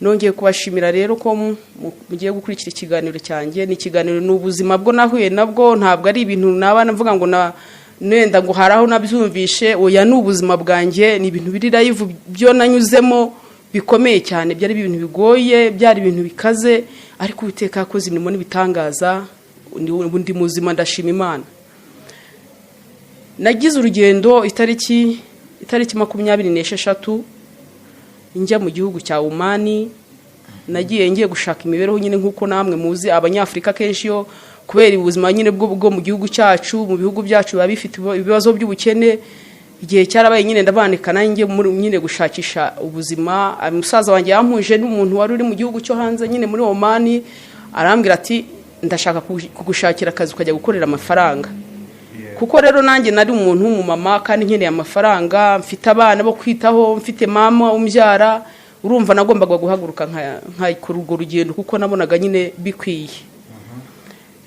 nongeye kubashimira rero ko mugiye gukurikira ikiganiro cyanjye. Ni ikiganiro n'ubuzima bwo nahuye nabwo, ntabwo ari ibintu nabana mvuga ngo nenda ngo haraho nabyumvishe. Oya, n'ubuzima bwanjye, ni ibintu biri live byo nanyuzemo bikomeye cyane. Byari ibintu bigoye, byari ibintu bikaze, ariko Uwiteka yakoze imirimo n'ibitangaza. Ndi muzima, ndashima Imana. Nagize urugendo itariki 26 njya mu gihugu cya Omani. Nagiye ngiye gushaka imibereho nyine nkuko namwe muzi abanyafrika kenshi yo kubera ubuzima nyine bwo mu gihugu cyacu, mu bihugu byacu biba bifite ibibazo by'ubukene. Igihe cyarabaye nyine ndabanika nanjye nyine gushakisha ubuzima. Umusaza wanjye yampuje n'umuntu wari uri mu gihugu cyo hanze nyine muri Omani, arambwira ati ndashaka kugushakira akazi ukajya gukorera amafaranga. Kuko rero nanjye nari umuntu w'umumama kandi nkeneye amafaranga, mfite abana bo kwitaho, mfite mama umbyara. Urumva nagombaga guhaguruka nkayikora urwo rugendo kuko nabonaga nyine bikwiye.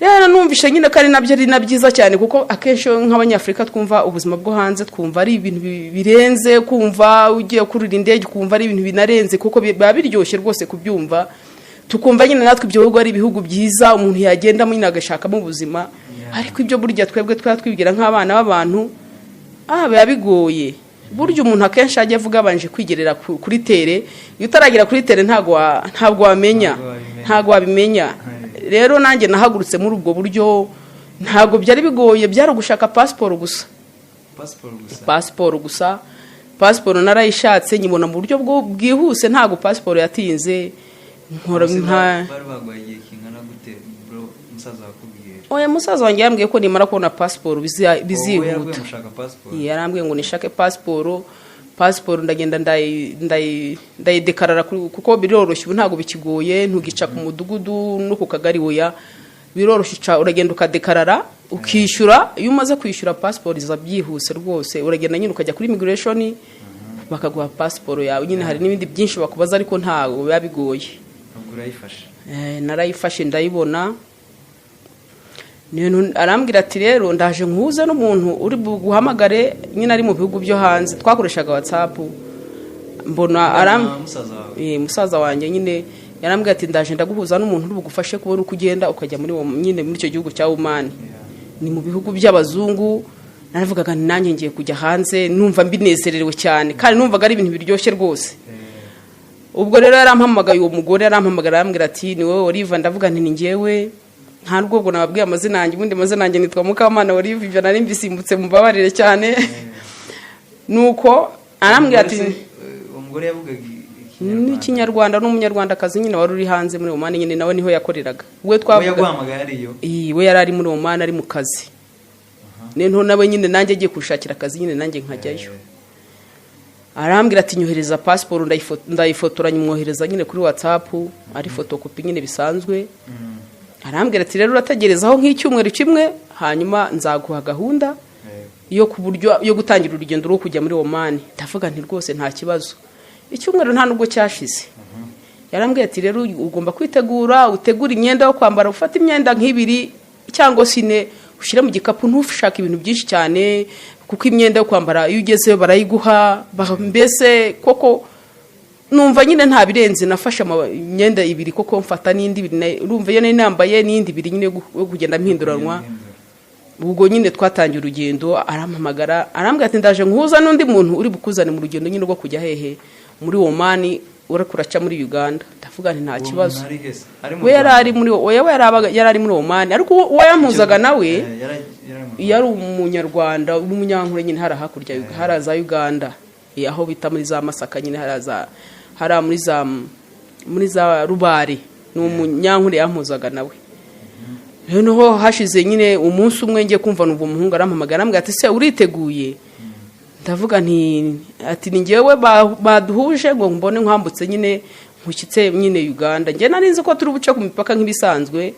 Rero numvishe nyine kari nabyo ari nabyiza cyane, kuko akenshi nk'abanyafrika twumva ubuzima bwo hanze twumva ari ibintu birenze, kumva ugiye kurira indege kumva ari ibintu binarenze, kuko biba biryoshye rwose kubyumva. Tukumva nyine natwe ibyo bihugu ari ibihugu byiza umuntu yagendamo nyine agashakamo ubuzima. Ariko ibyo burya twebwe twibwira nk'abana b'abantu biba bigoye. Burya umuntu akenshi ajya avuga abanje kwigerera kuri tere. Iyo utaragira kuri tere ntago wabimenya. Rero nanjye nahagurutse muri ubwo buryo, ntago byari bigoye, byari gushaka passport gusa. Passport narayishatse nyibona mu buryo bwihuse, ntago passport yatinze. Oya, musaza wanjye yambwiye ko nimara kubona passport bizihuta. Yarambwiye ngo nishake passport ndagenda ndayidekarara kuko biroroshye, ubu ntago bikigoye. Ntugica ku mudugudu no ku kagari, oya biroroshye. Uragenda ukadekarara ukishyura. Iyo umaze kwishyura passport iza byihuse rwose. Uragenda nyine ukajya kuri immigration bakaguha passport yawe. Nyine hari n'ibindi byinshi bakubaza, ariko ntago biba bigoye. Narayifashe ndayibona. Arambwira ati rero ndaje nkuze n'umuntu uri guhamagare nyine ari mu bihugu byo hanze. Twakoreshaga WhatsApp. Mbona musaza wanjye nyine yarambwira ati ndaje ndaguhuza n'umuntu uri bugufashe kubona uko ugenda ukajya muri nyine muri icyo gihugu cya Oman. Ni mu bihugu by'abazungu. Naravugaga nanjye ngiye kujya hanze, numva mbinezerewe cyane kandi numvaga ari ibintu biryoshye rwose. Ubwo rero yarampamagaye, uwo mugore yarampamagara arambwira ati ni wowe Oliva? Ndavuga nti ni njyewe. Nta rwego nababwiye amazina yanjye, ubundi amazina yanjye nitwa Mukamana Oliva. Ibyo nari mbisimbutse, mubabarire cyane. Nuko arambwira ati umugore yavugaga Ikinyarwanda, n'umunyarwandakazi nyine wari uri hanze muri Oman, nyine nawe niho yakoreraga. We twavugaga we yari ari muri Oman ari mu kazi. Nento nawe nyine nanjye agiye kushakira akazi, nyine nanjye nkajyayo. Arambwira ati nyohereza passport, ndayifotora nyimwohereza nyine kuri WhatsApp, ari photocopy nyine bisanzwe. Arambwira ati rero urategerezaho nk'icyumweru kimwe, hanyuma nzaguha gahunda yo kuburyo yo gutangira urugendo rwo kujya muri Oman. Ndavuga nti rwose nta kibazo. Icyumweru nta nubwo cyashize. Yarambwira ati rero ugomba kwitegura, utegura imyenda yo kwambara, ufata imyenda nk'ibiri cyangwa sine, ushire mu gikapu, ntushaka ibintu byinshi cyane, kuko imyenda yo kwambara iyo ugezeyo barayiguha. Mbese koko numva nyine nta birenze. Nafashe imyenda ibiri koko, mfata n'indi ibiri. Urumva iyo nambaye n'indi ibiri nyine yo kugenda mpinduranwa. Ubwo nyine twatangiye urugendo. Arampamagara arambwira ati ndaje nkuhuza n'undi muntu uri bukuzane mu rugendo nyine rwo kujya hehe muri Oman, urakuraca muri Uganda. Ndavuga nti nta kibazo. We yarari muri Oman, ariko uwo yampuzaga nawe yari umunyarwanda, umunyankure nyine hakurya haraza Uganda, aho bita muri za Masaka nyine hara muri za Rubare. Ni umunyankure yampuzaga nawe. Noneho hashize nyine umunsi umwe ngiye kumva n'ubwo umuhungu arampamagara ambwira ati se uriteguye? Ndavuga nti ati ni njyewe baduhuje ngo mbone nkwambutse nyine nkushyitse nyine Uganda. Nge nari nzi ko turi buce ku mipaka nk'ibisanzwe.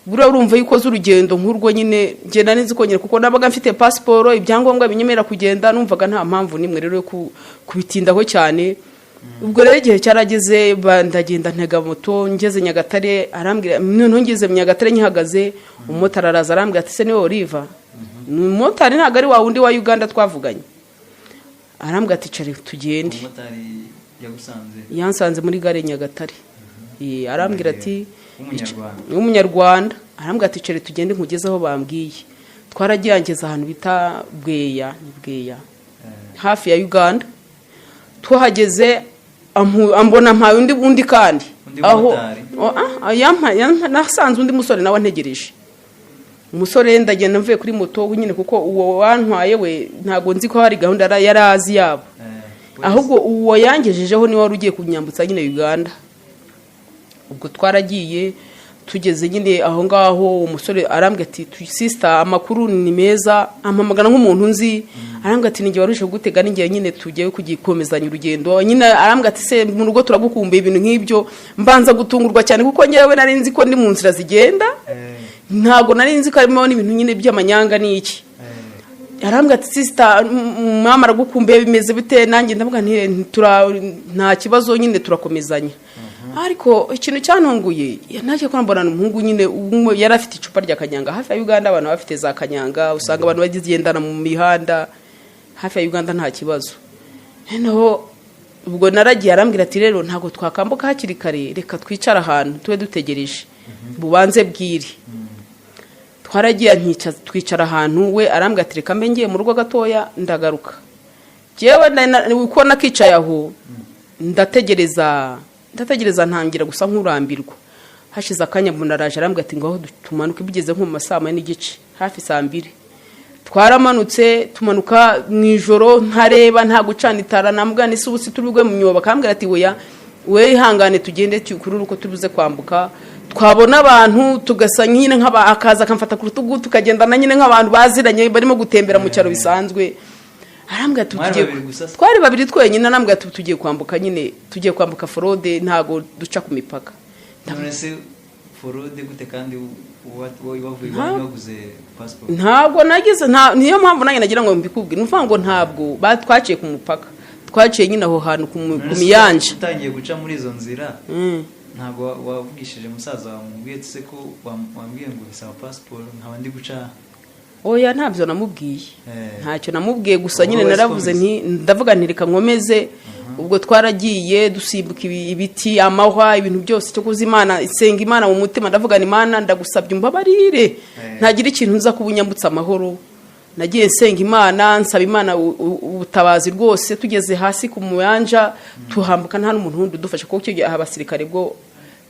Buriya urumva yuko z'urugendo nk'urwo nyine nge nari nzi ko nyine, kuko nabaga mfite passport, ibyangombwa binyemera kugenda. Numvaga nta mpamvu nimwe rero yo kubitindaho cyane. Ubwo rero igihe cyarageze, ndagenda ntega moto ngeze Nyagatare. Arambwira noneho ngeze Nyagatare nyihagaze, umumotari araza arambwira ati se ni wowe Oliva? Umumotari ntabwo ari wa wundi wa Uganda twavuganye. Arambwira ati cari tugende. yagusanze yansanze muri gare Nyagatare. Arambwira ati umunyarwanda arambwira ati cere tugende nkugezeho bambwiye. Twaragiyangeza ahantu bita Bweya hafi ya Uganda. Tuhageze ambona mpaye undi kandi aho nasanze undi musore nawe ntegereje. Umusore ndagenda mvuye kuri moto nyine kuko uwo wantwaye we ntago nzi ko hari gahunda yari azi yabo. Ahubwo uwo yangejejeho ni wari ugiye kunyambutsa nyine Uganda. Ubwo twaragiye tugeze nyine aho ngaho umusore arambwira ati sister amakuru ni meza, ampamagana nk'umuntu nzi. Arambwira ati ninjye warushe gutega ninjye nyine tugiye kugikomezanya urugendo. Nyine arambwira ati se mu rugo turagukumbuye ibintu nk'ibyo. Mbanza gutungurwa cyane kuko ngewe nari nzi ko ndi mu nzira zigenda. Ntago nari nzi ko harimo n'ibintu nyine by'amanyanga n'iki. Arambwira ati sister mama aragukumbuye bimeze bite, nanjye ndavuga nta kibazo nyine turakomezanya. Ariko ikintu cyantunguye naje ko mbona umuhungu nyine yari afite icupa rya kanyanga. Hafi ya Uganda abantu bafite za kanyanga, usanga abantu bagigendana mu mihanda. Hafi ya Uganda nta kibazo. Noneho ubwo naragiye arambwira ati rero ntago twakambuka hakiri kare, reka twicara ahantu tube dutegereje bubanze bwiri. Twaragiye twicara ahantu, we arambwira ati reka mbe ngiye mu rugo gatoya ndagaruka. Jewe uko nakicaye aho ndategereza ntangira gusa nk'urambirwa. Hashize akanya mbona araje arambwira ati ngaho tumanuke bigeze nko mu masaa 9:30 hafi saa 2. Twaramanutse tumanuka mu ijoro ntareba nta gucana itara, nambwa nise ubusi turugwe mu nyoba. Akambwira ati we ihangane tugende tukururu uko tubuze kwambuka. Twabona abantu tugasa nyine akaza akamfata ku rutugu tukagendana nyine nk'abantu baziranye barimo gutembera mu cyaro bisanzwe. Arambwira ati twari babiri twenyine. Arambwira ati tugiye kwambuka nyine tugiye kwambuka forode ntago duca ku mipaka. None se forode gute kandi waguze passport? Ntago nagize niyo mpamvu nanjye nagira ngo mbikubwire. Nuvuga ngo ntabwo twaciye ku mupaka, twaciye nyine aho hantu ku miyanje. Utangiye guca muri izo nzira ntago wavugishije musaza wawe mubwiye se ko wambwiye ngo isaba passport nkabandi guca? Oya ntabyo namubwiye. Ntacyo namubwiye gusa nyine naravuze ndavuga ntireka nkomeze. Ubwo twaragiye dusimbuka ibiti amahwa ibintu byose cyo kuzimana isenga Imana mu mutima. Ndavuga ni Imana ndagusabye umbabarire ntagira ikintu nza kubunyambutsa amahoro. Nagiye nsenga Imana nsaba Imana ubutabazi rwose. Tugeze hasi ku muyanja tuhambuka nta n'umuntu wundi udufasha kuko cyo abasirikare bwo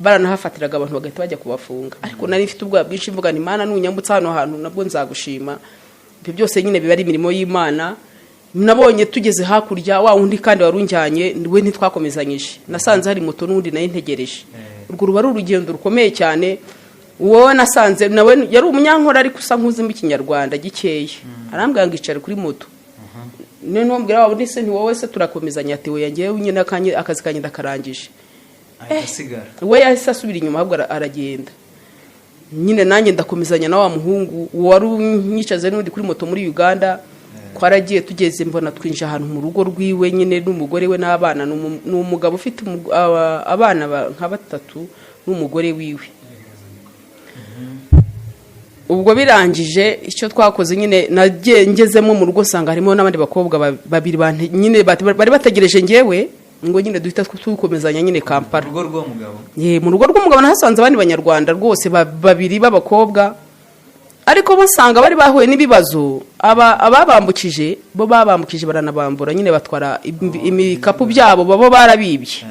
baranahafatiraga abantu bagahita bajya kubafunga. Ariko nari mfite ubwa bwinshi mvuga ni Imana nunyambutsa hano hantu nabwo nzagushima. Ibyo byose nyine biba ari imirimo y'Imana. Nabonye tugeze hakurya wa wundi kandi warunjyanye we ntitwakomezanyije. Nasanze hari moto n'undi nayo ntegereje. Urwo ruba ari urugendo rukomeye cyane. Uwo nasanze nawe yari umunyankora ariko usa nk'uzimba ikinyarwanda gikeya. Arambwira ngo icare kuri moto. None nombwira wabo nise nti wowe se turakomezanya ati we yangiye nyine akazi kanye ndakarangije. Ayasigara. We yahise asubira inyuma ahubwo aragenda. Nyine nanjye ndakomezanya na wa muhungu wari unyicaze n'undi kuri moto muri Uganda. Twaragiye tugeze mbona twinje ahantu mu rugo rwiwe nyine n'umugore we n'abana n'umugabo ufite abana nka 3 n'umugore wiwe. Ubwo birangije icyo twakoze nyine ngezemo mu rugo sanga harimo n'abandi bakobwa babiri nyine bari bategereje ngewe ngo nyine duhita tukomezanya nyine Kampala. Mu rugo rw'umugabo? Mu rugo rw'umugabo nahasanze abandi banyarwanda rwose babiri b'abakobwa. Ariko basanga bari bahuye n'ibibazo. Ababambukije bo babambukije baranabambura nyine batwara imikapu byabo babo barabibye.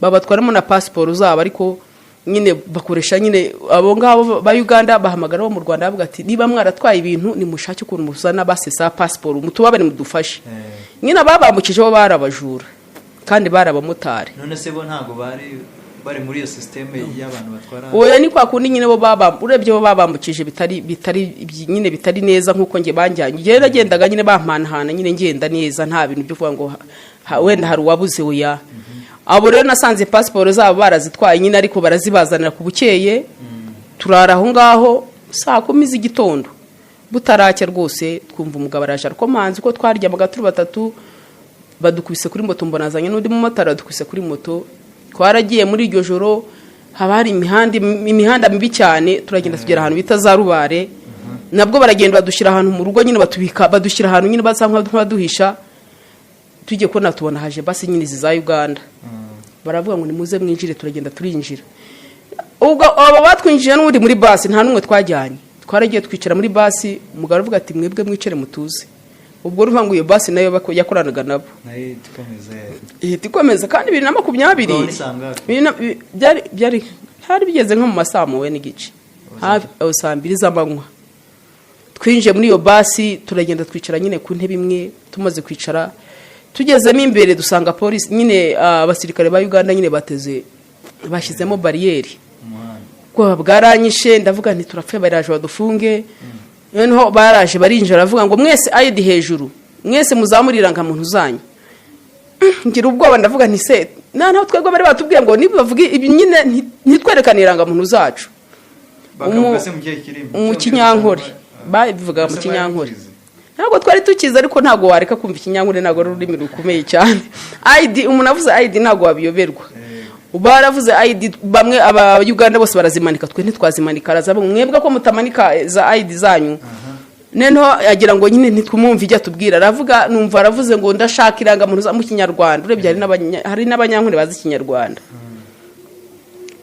Babatwaramo na passport zabo ariko nyine bakoresha nyine abo ngabo ba Uganda bahamagara bo mu Rwanda bavuga ati niba mwaratwaye ibintu ni mushake ukuntu muzana basesa passport mutubabane mudufashe. Nyine ababambukije bo barabajura kandi barabamotari. None se bo ntago bari muri iyo systeme y'abantu batwara? Oya ni kwa kundi nyine bo urebye bo babambukije bitari neza nkuko nge banjyanye. Nge nagendaga nyine bampanahana nyine ngenda neza nta bintu byo kuvuga ngo wenda hari wabuze oya. Abo rero nasanze passport zabo barazitwaye nyine ariko barazibazanira ku bukeye. Turara aho ngaho saa 10 z'igitondo. Butaracya rwose twumva umugabo araje arikomanze ko twaryamaga turi 3 badukubise kuri moto mbonazanye n'undi mu matara dukubise kuri moto. Twaragiye muri iryo joro haba hari imihanda mibi cyane. Turagenda tugera ahantu bita za Rubare. Nabwo baragenda badushira ahantu mu rugo nyine badushyira ahantu nyine basa nk'abaduhisha. tugiye kubona tubona haje basi nyine za Uganda baravuga ngo nimuze mwinjire, turagenda turinjira. Ubwo abo batwinjije n'undi muri basi nta numwe twajyanye, twaragiye twicara muri basi, umugabo aravuga ati mwebwe mwicare mutuze. Ubwo ruvuga ngo iyo basi nayo yakoranaga nabo tikomeza kandi 2020 byari bigeze nko mu masaa 9 n'igice hafi saa 2 z'amanywa. Twinjiye muri iyo basi turagenda twicara nyine ku ntebe imwe. Tumaze kwicara tugezemo imbere dusanga polisi nyine abasirikare ba Uganda nyine bashyizemo bariyeri. Kwa bwaranyishe ndavuga nti turapfe baraje badufunge. Noneho baraje barinjira baravuga ngo mwese ID hejuru, mwese muzamurira nka muntu zanyu. Ngira ubwoba ndavuga nti se naho twego bari batubwiye ngo nibavuga ibi nyine ntitwerekanira nga muntu zacu. Mu Kinyankore babivuga mu Kinyankore. Ntabwo twari tukiza ariko ntago wareka kumva Kinyankore, ntago rurimi rukomeye cyane. ID umuntu avuze ID ntago wabiyoberwa. Baravuze ID bamwe aba Uganda bose barazimanika, twe ntitwazimanika. Araza mwebwe ko mutamanika za ID zanyu. Neno agira ngo nyine ntitwumumva ijya tubwira. Aravuga numva aravuze ngo ndashaka iranga muntu mu Kinyarwanda. Urebye hari n'abanyankore bazi Kinyarwanda.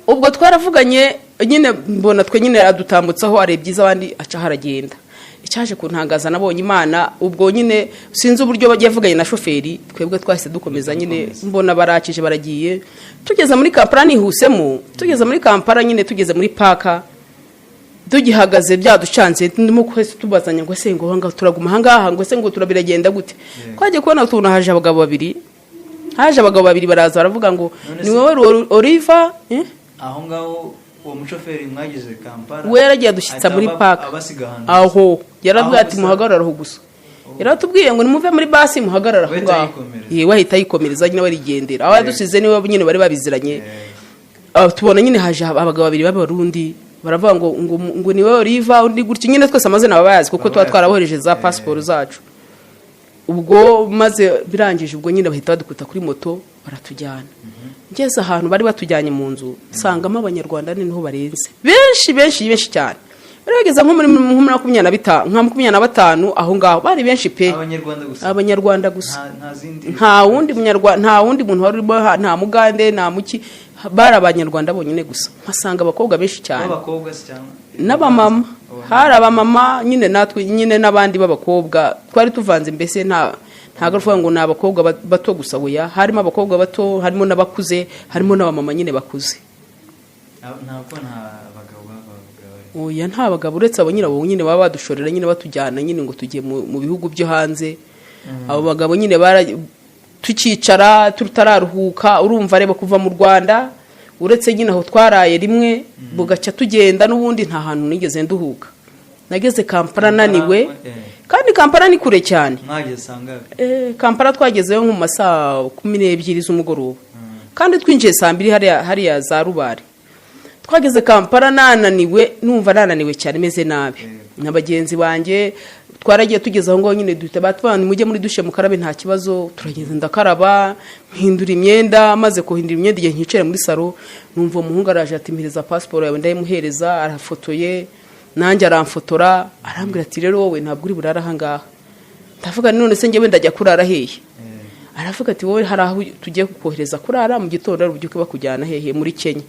Ubwo twaravuganye nyine mbona twe nyine adutambutsaho arebyiza abandi aca haragenda. Icyaje kuntangaza nabonye Imana. Ubwo nyine sinzi uburyo bagiye vuganye na shoferi, twebwe twahise dukomeza nyine mbona barakije baragiye. Tugeze muri Kampala nihusemo, tugeze muri Kampala nyine tugeze muri paka tugihagaze byaducanze, ndimo kwese tubazanya ngo se ngo hanga turaguma hangaha ngo se ngo turabiragenda gute. Kwaje kubona tuna haje abagabo babiri baraza baravuga ngo ni wowe Oliver aho ngaho uwo mushoferi mwagize Kampala we yaragiye dushyitsa muri paka aho yaravuga ati muhagarara ho gusa. Yaratubwiye ngo nimuve muri basi muhagarara aho ngaho. Yewe ahita yikomereza nyine barigendera. Aho yadusize niwe nyine bari babiziranye. Tubona nyine haje abagabo babiri b'abarundi baravuga ngo niwe Oliver undi gutyo nyine twese amazina babayazi kuko twarabohereje za passport zacu. Ubwo maze birangije ubwo nyine bahita badukuta kuri moto baratujyana. Ngeze ahantu bari batujyanye mu nzu sangamo abanyarwanda niho barenze benshi cyane. Barageza nko muri 25 aho ngaho bari benshi pe. Abanyarwanda gusa nta wundi muntu wari nta Mugande nta muki, bari abanyarwanda bonyine gusa. Masanga abakobwa benshi cyane n'abamama, hari abamama nyine natwe nyine n'abandi b'abakobwa twari tuvanze. Mbese ntago ruvuga ngo n'abakobwa bato gusa hoya, harimo abakobwa bato, harimo n'abakuze, harimo n'abamama nyine bakuze. Oya nta bagabo uretse abo nyine nyine baba badushorera nyine batujyana nyine ngo tujye mu bihugu byo hanze. Abo bagabo nyine tukicara tutararuhuka, urumva areba kuva mu Rwanda uretse nyine aho twaraye rimwe bugaca tugenda n'ubundi nta hantu nigeze nduhuka. Nageze Kampala naniwe kandi Kampala ni kure cyane. Kampala twagezeyo nko mu masaa 12 z'umugoroba kandi twinjiye saa 2 hariya za Rubare. Twageze Kampala nananiwe, numva nananiwe cyane meze nabi. N'abagenzi banje twaragiye tugeze aho ngo nyine duhita batwana mujye muri dushe mukarabe nta kibazo. Turageze ndakaraba mpindura imyenda, maze kuhindura imyenda igihe nkicere muri saro numva umuhungu araje ati mpereza passport yawe, ndayimuhereza arafotoye nanjye aramfotora arambwira ati rero wowe ntabwo uri burara hangaha. Ndavuga none se ngewe ndajya kurara hehe? Aravuga ati wowe hari aho tugiye kukohereza kurara mu gitondo rubyuke bakujyana hehe muri Kenya.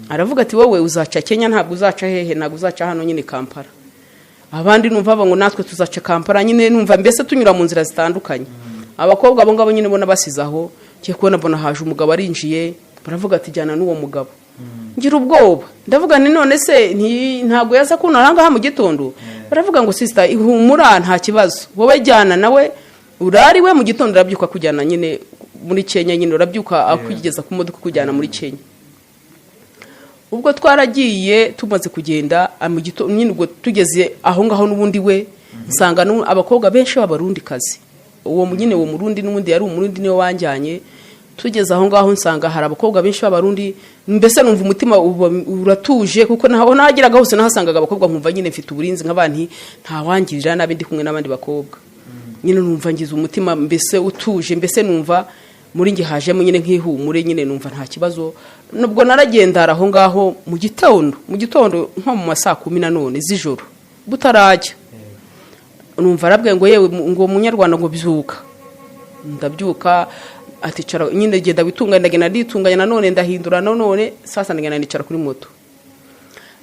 Aravuga ati wowe uzaca Kenya ntabwo uzaca hehe, ntabwo uzaca hano nyine Kampala. Abandi numva ngo natwe tuzaca Kampala nyine, numva mbese tunyura mu nzira zitandukanye. Abakobwa abo ngabo nyine bona basizaho cye kubona bona haje umugabo arinjiye, baravuga ati jyana n'uwo mugabo. Ngira ubwoba ndavuga ni none se ntago yaza kunaranga ha mu gitondo. Baravuga ngo sister ihumura nta kibazo, wowe jyana nawe urari we mu gitondo urabyuka kujyana nyine muri Kenya, nyine urabyuka akugeza ku modoka kujyana muri Kenya. Ubwo twaragiye tumaze kugenda mu gitondo nyine ubwo tugeze aho ngaho n'ubundi we nsanga abakobwa benshi b'abarundi kazi. Uwo nyine uwo murundi n'ubundi yari umurundi niwe wanjyanye. Tugeze aho ngaho nsanga hari abakobwa benshi b'abarundi, mbese numva umutima uratuje kuko naho nagiraga hose nahasangaga abakobwa nkumva nyine mfite uburinzi nk'abantu nta wangirira nabe ndi kumwe n'abandi bakobwa. Nyine numva ngize umutima mbese utuje, mbese numva muri nge hajemo nyine nk'ihumure, nyine numva nta kibazo. Nubwo naragendara aho ngaho mu gitondo nko mu masaa 10 z'ijoro butarajya. Numva arabwe ngo yewe ngo umunyarwanda ngo bizuka ndabyuka aticara nyine genda witunganya, ndagenda nditunganya nanone ndahindura nanone sasa ndagenda nicara kuri moto.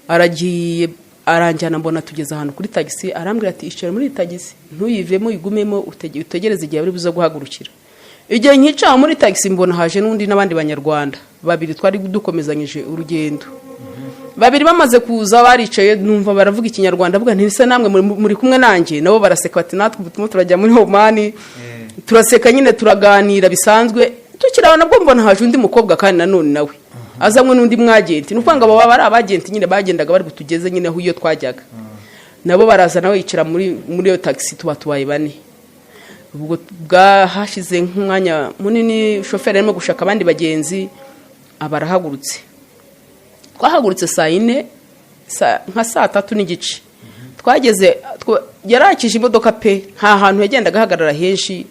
Aragiye aranjyana mbona tugeze ahantu kuri tagisi, arambwira ati icara muri tagisi ntuyivemo igumemo utegereze igihe bari buze guhagurukira. Igihe nkica muri tagisi mbona haje n'undi n'abandi banyarwanda babiri twari dukomezanyije urugendo. Babiri bamaze kuza baricaye numva baravuga ikinyarwanda, avuga nti se namwe muri kumwe nanjye, nabo baraseka bati natwe butuma turajya muri Oman. Turaseka nyine turaganira bisanzwe, tukiraho nabwo mbona haje undi mukobwa kandi nanone nawe azamwe n'undi mwagenti, nukwanga baba bari abagenti nyine bagendaga bari gutugeze nyine aho iyo twajyaga. Nabo baraza nawe yicara muri iyo taxi tubaye bane. Ubwo bwahashize nk'umwanya munini shoferi arimo gushaka abandi bagenzi abarahagurutse. Twahagurutse saa 4 nka saa 3 n'igice. Twageze yarakije imodoka pe, nta hantu yagendaga hagarara henshi.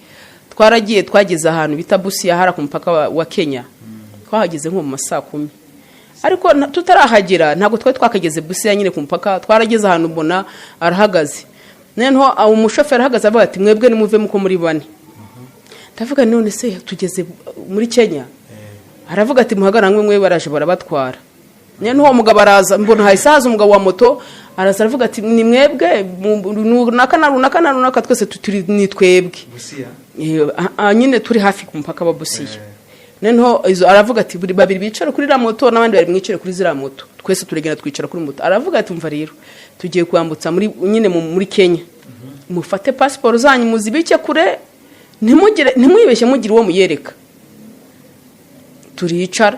Twageze ahantu bita Busia hara ku mpaka wa Kenya. Twahageze nko mu saa 10. Ariko tutarahagera ntago twakageze Busia nyine ku mpaka, twarageze ahantu mbona arahagaze. Neno umushoferi ahagaze avuga ati mwebwe nimuve muko muri bane. Ndavuga none se tugeze muri Kenya. Aravuga ati muhagarara mwe baraje barabatwara. Neno uwo mugabo araza mbona hayisaza umugabo wa moto araza aravuga ati ni mwebwe runaka twese turi ni twebwe. Busia nyine turi hafi ku mpaka wa Busia. Neno aravuga ati buri babiri bicara kuri la moto n'abandi bari mwicare kuri zira moto, twese turegena twicara kuri moto. Aravuga ati umva rero tugiye kwambutsa muri Kenya, mufate passport zanyu muzibike kure, ntimwibeshye mugira uwo muyereka. Turicara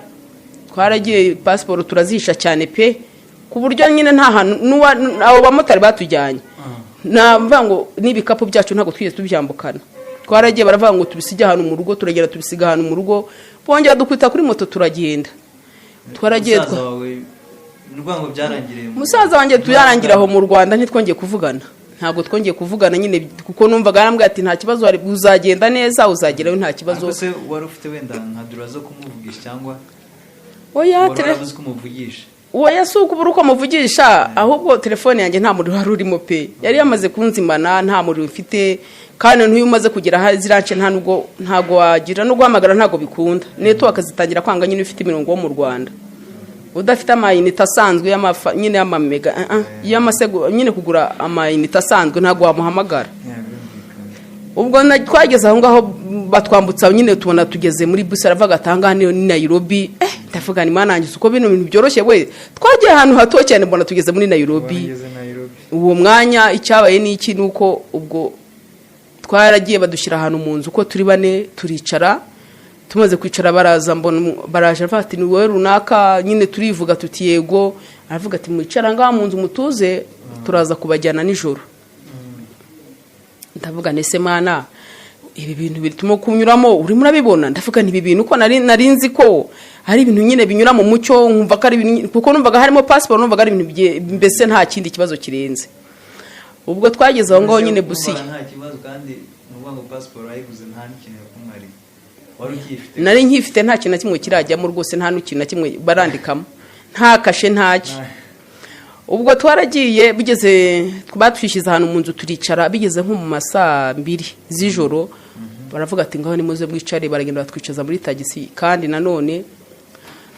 twaragiye passport turazisha cyane pe, ku buryo nyine nta hantu abo bamotari batujyanye namva ngo n'ibikapu byacu ntago twigeze tubyambukana. Twaragiye baravuga ngo tubisige ahantu mu rugo, turagera tubisiga ahantu mu rugo, bongera dukwita kuri moto turagenda. Twaragiye Nurwango byarangiriye. Musaza wanjye tuyarangira aho mu Rwanda ntitwongeye kuvugana. Ntago twongeye kuvugana nyine kuko numvaga arambwira ati nta kibazo ari uzagenda neza uzagerayo nta kibazo. Ese wari ufite wenda nka dura zo kumuvugisha cyangwa oya tele kumuvugisha? Oya suko buruko muvugisha, ahubwo telefone yanjye nta muri wari urimo pe. Yari yamaze kunzimana nta muri mfite, kandi ntuyu umaze kugera ha zirace ntago wagira no guhamagara ntago bikunda. Neto akazitangira kwanga nyine ufite imirongo wo mu Rwanda. Udafite amayinite asanzwe nyine y'amamega y'amasego nyine kugura amayinite asanzwe ntago wamuhamagara. Ubwo twageze aho ngaho batwambutsa nyine tubona tugeze muri Busia, aravuga atanga ni Nairobi. Ndavuga ni manangize uko bintu byoroshye we, twagiye ahantu hato cyane mbona tugeze muri Nairobi. Uwo mwanya icyabaye ni iki nuko ubwo twaragiye badushyira ahantu mu nzu uko turi bane turicara. Tumaze kwicara baraza mbona baraje afati ni wowe runaka nyine turivuga tuti yego. Aravuga ati mwicara ngaha mu nzu mutuze turaza kubajyana nijoro. Ndavuga nese mana ibi bintu bituma kunyuramo uri murabibona? Ndavuga ni ibi bintu uko narinzi ko hari ibintu nyine binyura mu mucyo, nkumva ko ari ibintu kuko numvaga harimo passport, numvaga ari ibintu mbese nta kindi kibazo kirenze. Ubwo twageze aho ngaho nyine Busia. Nta kibazo kandi nuvuga passport ayiguze nta n'ikintu kumari. Nari nkifite nta kintu na kimwe kirajyamo rwose, nta n'ikintu na kimwe barandikamo, nta kashe ntaki. Ubwo twaragiye bigeze batwishiza ahantu mu nzu turicara, bigeze nko mu masaa 2 z'ijoro. Baravuga ati ngaho nimuze mwicare, baragenda batwicaza muri tagisi. Kandi nanone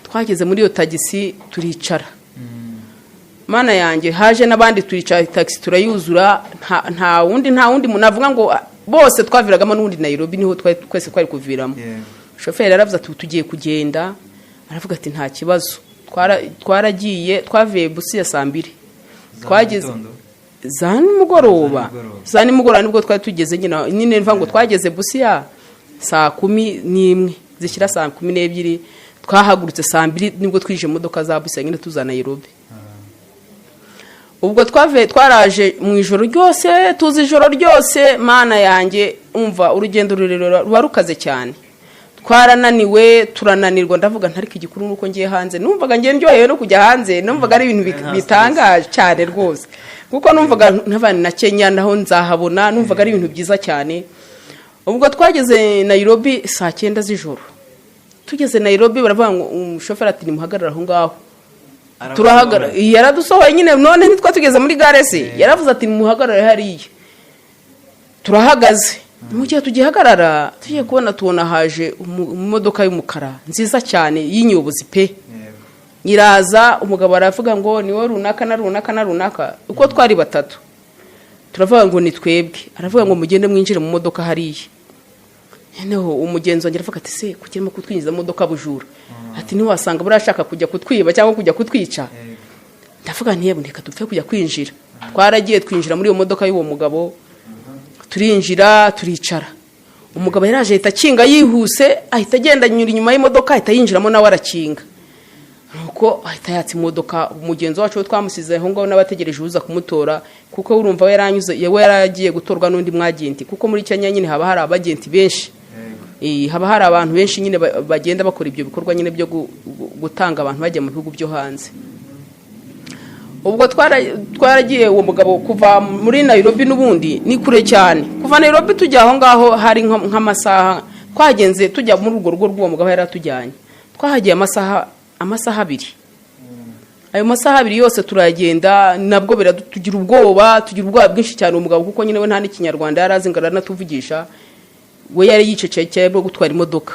twageze muri iyo tagisi turicara. Mana yanjye haje nabandi turicara taxi turayuzura, nta wundi munavuga ngo bose twaviragamo n'undi Nairobi niho twese twari kuviramo. Shoferi yaravuze ati tugiye kugenda, aravuga ati nta kibazo. Twaragiye twavuye Busia saa 2. Twageze za nimugoroba nibwo twari tugeze nyine mva ngo twageze Busia saa 11 zishyira saa 12. Twahagurutse saa 2 nibwo twije imodoka za Busia nyine tuza Nairobi. Ubwo twaraje mu ijoro ryose, tuzi ijoro ryose. Mana yanjye umva urugendo rurerure rubarukaze cyane. Twarananiwe turananirwa, ndavuga ntariko igikuru nuko ngiye hanze. Numvaga ngiye ndyohewe no kujya hanze, numvaga ari ibintu bitangaje cyane rwose. Kuko numvaga ntabani na Kenya naho nzahabona, numvaga ari ibintu byiza cyane. Ubwo twageze Nairobi saa 9 z'ijoro. Tugeze Nairobi baravuga ngo umushoferi ati nimuhagarara aho ngaho. Turahagara yaradusohoye nyine, none nitwa tugeze muri gare se yaravuze ati nimuhagarare hariya. Turahagaze mu gihe tugihagarara tugiye tubona haje imodoka y'umukara nziza cyane y'inyobozi pe iraza umugabo aravuga ngo ni wowe runaka na runaka na runaka uko twari batatu turavuga ngo ni twebwe aravuga ngo mugende mwinjire mu modoka hariya noneho umugenzi wongera avuga ati se kugiramo kutwinjiza mu modoka bujura ati ntiwasanga burashaka kujya kutwiba cyangwa kujya kutwica ndavuga ntiyebwe reka dupfe kujya kwinjira twaragiye twinjira muri iyo modoka y'uwo mugabo turinjira turicara umugabo yaraje ahita akinga yihuse ahita agenda anyura inyuma y'imodoka ahita yinjiramo nawe arakinga nuko ahita yatsa imodoka umugenzi wacu twamusize aho ngaho n'abategereje uza kumutora kuko urumva we yaragiye gutorwa n'undi mwagenti kuko muri Kenya nyine haba hari abagenti benshi haba hari abantu benshi nyine bagenda bakora ibyo bikorwa nyine byo gutanga abantu bajya mu bihugu byo hanze ubwo twaragiye uwo mugabo kuva muri Nairobi n'ubundi ni kure cyane kuva Nairobi tujya aho ngaho hari nk'amasaha twagenze tujya muri urwo rugo rw'uwo mugabo yari atujyanye twahagiye amasaha abiri ayo masaha abiri yose turagenda nabwo tugira ubwoba bwinshi cyane umugabo kuko nyine we nta n'ikinyarwanda yarazi ngo aranatuvugisha we yari yicecekeye bwo gutwara imodoka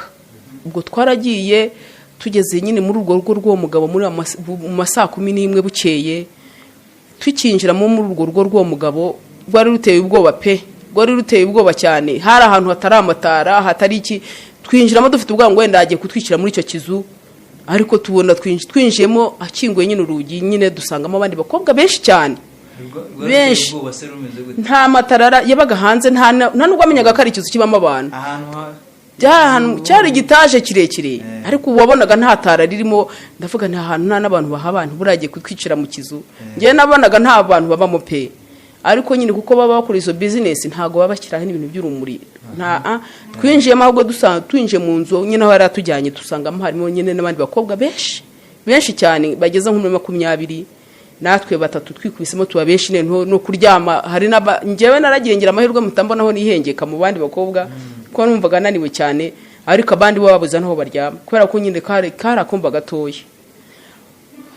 ubwo twaragiye tugeze nyine muri urwo rugo rw'uwo mugabo muri mu masaha 11 bukeye tukinjiramo muri urwo rugo rw'uwo mugabo rwari ruteye ubwoba pe rwari ruteye ubwoba cyane hari ahantu hatari amatara hatari iki twinjiramo dufite ubwango wenda agiye kutwicira muri icyo kizu ariko tubona twinjiyemo akinguye nyine urugi nyine dusangamo abandi bakobwa benshi cyane benshi nta matara yabaga hanze nta nubwo amenyaga ko ari ikizu kibamo abantu cyari igitaje kirekire ariko wabonaga nta tara ririmo ndavuga nta hantu nta n'abantu baha abantu buragiye kutwicira mu kizu ngewe nabonaga nta bantu babamo pe ariko nyine kuko baba bakora izo business ntago baba bashyiraho ibintu by'urumuri twinjiyemo ahubwo dusanga twinjiye mu nzu nyine aho yari atujyanye dusangamo harimo nyine n'abandi bakobwa benshi cyane bageze nko muri 20 natwe batatu twikubisemo tuba benshi no kuryama hari ngewe naragengera amahirwe mutambonaho nihengeka mu bandi bakobwa ko numvaga naniwe cyane ariko abandi bo babuza naho baryama kubera ko nyine karakumva gatoya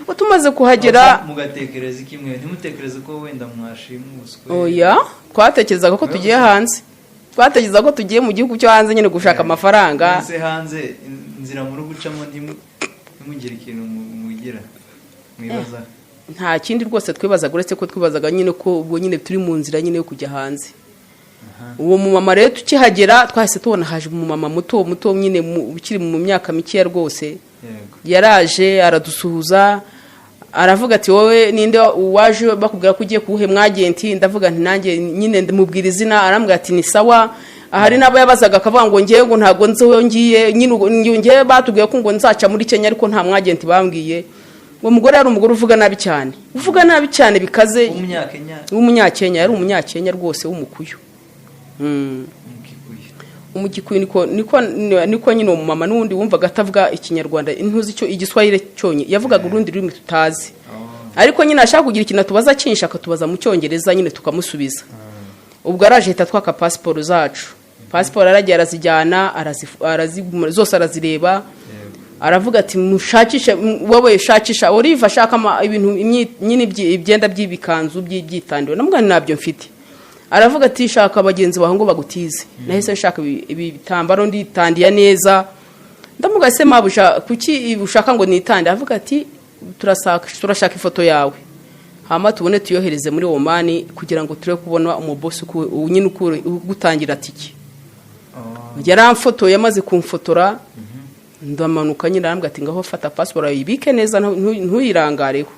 ubwo tumaze kuhagera mugatekereza ikimwe ntimutekereze ko wenda mwashimuswe oya twatekerezaga ko tugiye hanze twatekereza ko tugiye mu gihugu cyo hanze nyine gushaka amafaranga ese hanze inzira muri gucamo ntimugire ikintu mugira mwibaza nta kindi rwose twibazaga uretse ko twibazaga nyine ko ubwo nyine turi mu nzira nyine yo kujya hanze uwo mumama rero tukihagera twahise tubona haje umumama muto nyine ukiri mu myaka mike rwose yaraje aradusuhuza aravuga ati wowe ninde waje bakubwira ko ugiye kubuhe mwagenti ndavuga nti nanjye nyine ndamubwira izina arambwira ati ni sawa ahari nabo yabazaga akavuga ngo ngiye ngo ntago nziho ngiye nyine ngiye batubwiye ko ngo nzaca muri Kenya ariko nta mwagenti bambwiye uwo mugore yari umugore uvuga nabi cyane bikaze umunyakenya yari umunyakenya rwose w'umukuyu umugikuyu niko nyine uwo mama n'undi wumvaga atavuga ikinyarwanda intuzi cyo igiswahili cyonye yavugaga urundi rurimi tutazi ariko nyine ashaka kugira ikintu tubaza kinshaka tubaza mu cyongereza nyine tukamusubiza ubwo araje hita twaka passport zacu passport aragiye arazijyana zose arazireba aravuga ati mushakishe wowe shakisha Olive ashaka ibintu nyine ibyenda by'ibikanzu by'itandiwe namwe nabyo mfite aravuga ati shaka abagenzi baho ngo bagutize nahise nshaka ibitambaro nditandiya neza ndamuga se mabusha kuki ushaka ngo nitande avuga ati turashaka ifoto yawe hama tubone tuyohereze muri Oman kugira ngo tureke kubona umubosi nyine gutangira tiki yaramfoto yamaze kumfotora ndamanuka nyine arambwa ati ngaho fata passport ayibike neza ntuyirangareho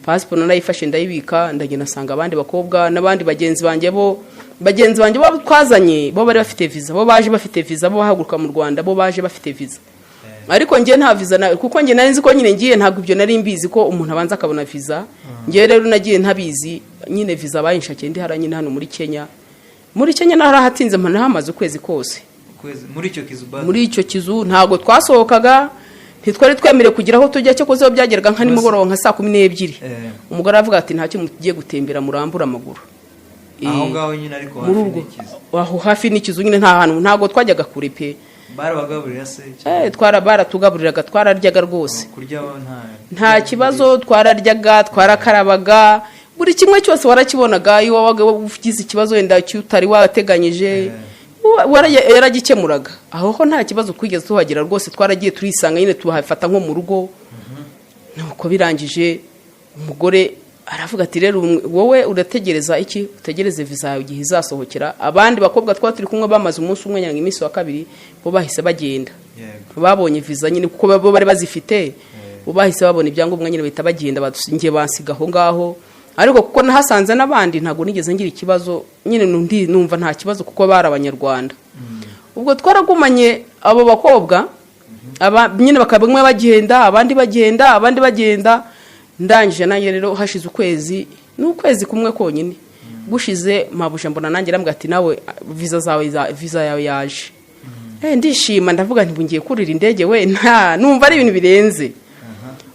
passport nayifashe ndayibika ndagenda nasanga abandi bakobwa n'abandi bagenzi banjye bo twazanye bo bari bafite visa bo baje bafite visa bo bahaguruka mu Rwanda bo baje bafite visa ariko ngiye nta visa kuko ngiye nari nzi ko nyine ngiye ntabwo ibyo nari mbizi ko umuntu abanza akabona visa ngiye rero nagiye ntabizi nyine visa bayinshakiye ndi haranye hano muri Kenya narahatinze mpana hamaze ukwezi kose muri icyo kizu ntago twasohokaga ntitwari twemereye kugira aho tujya cyo kozeho byageraga nka nimugoroba nka 12:00 umugore avuga ati ntacyo mugiye gutembera murambura amaguru aho ngaho nyine ariko hafi n'ikizu aho hafi n'ikizu nyine nta hantu ntago twajyaga kure pe barabagaburira se baratugaburiraga twararyaga rwose kurya nta kibazo twararyaga twarakarabaga buri kimwe cyose warakibonaga iyo wabaga ugize ikibazo wenda cyutari wateganyije yaragikemuraga aho ho nta kibazo kwigeze tuhagera rwose twaragiye turisanga nyine tuhafata nko mu rugo nuko birangije umugore aravuga ati rero wowe urategereza iki utegereze visa yawe igihe izasohokera abandi bakobwa turi kumwe bamaze umunsi umwe nyanga iminsi wa kabiri bo bahise bagenda babonye visa nyine kuko bo bari bazifite bo bahise babona ibyangombwa nyine bahita bagenda badusingiye bansiga aho ngaho ariko kuko nahasanze n'abandi ntago nigeze ngira ikibazo nyine numva nta kibazo kuko bari abanyarwanda ubwo twaragumanye abo bakobwa nyine bakabamwe bagenda abandi bagenda ndangije nanjye rero hashize ukwezi n'ukwezi kumwe konyine gushize mabuje mbona nanjye rambwa ati nawe visa yawe yaje ndishima ndavuga nti bungiye kurira indege we numva ari ibintu birenze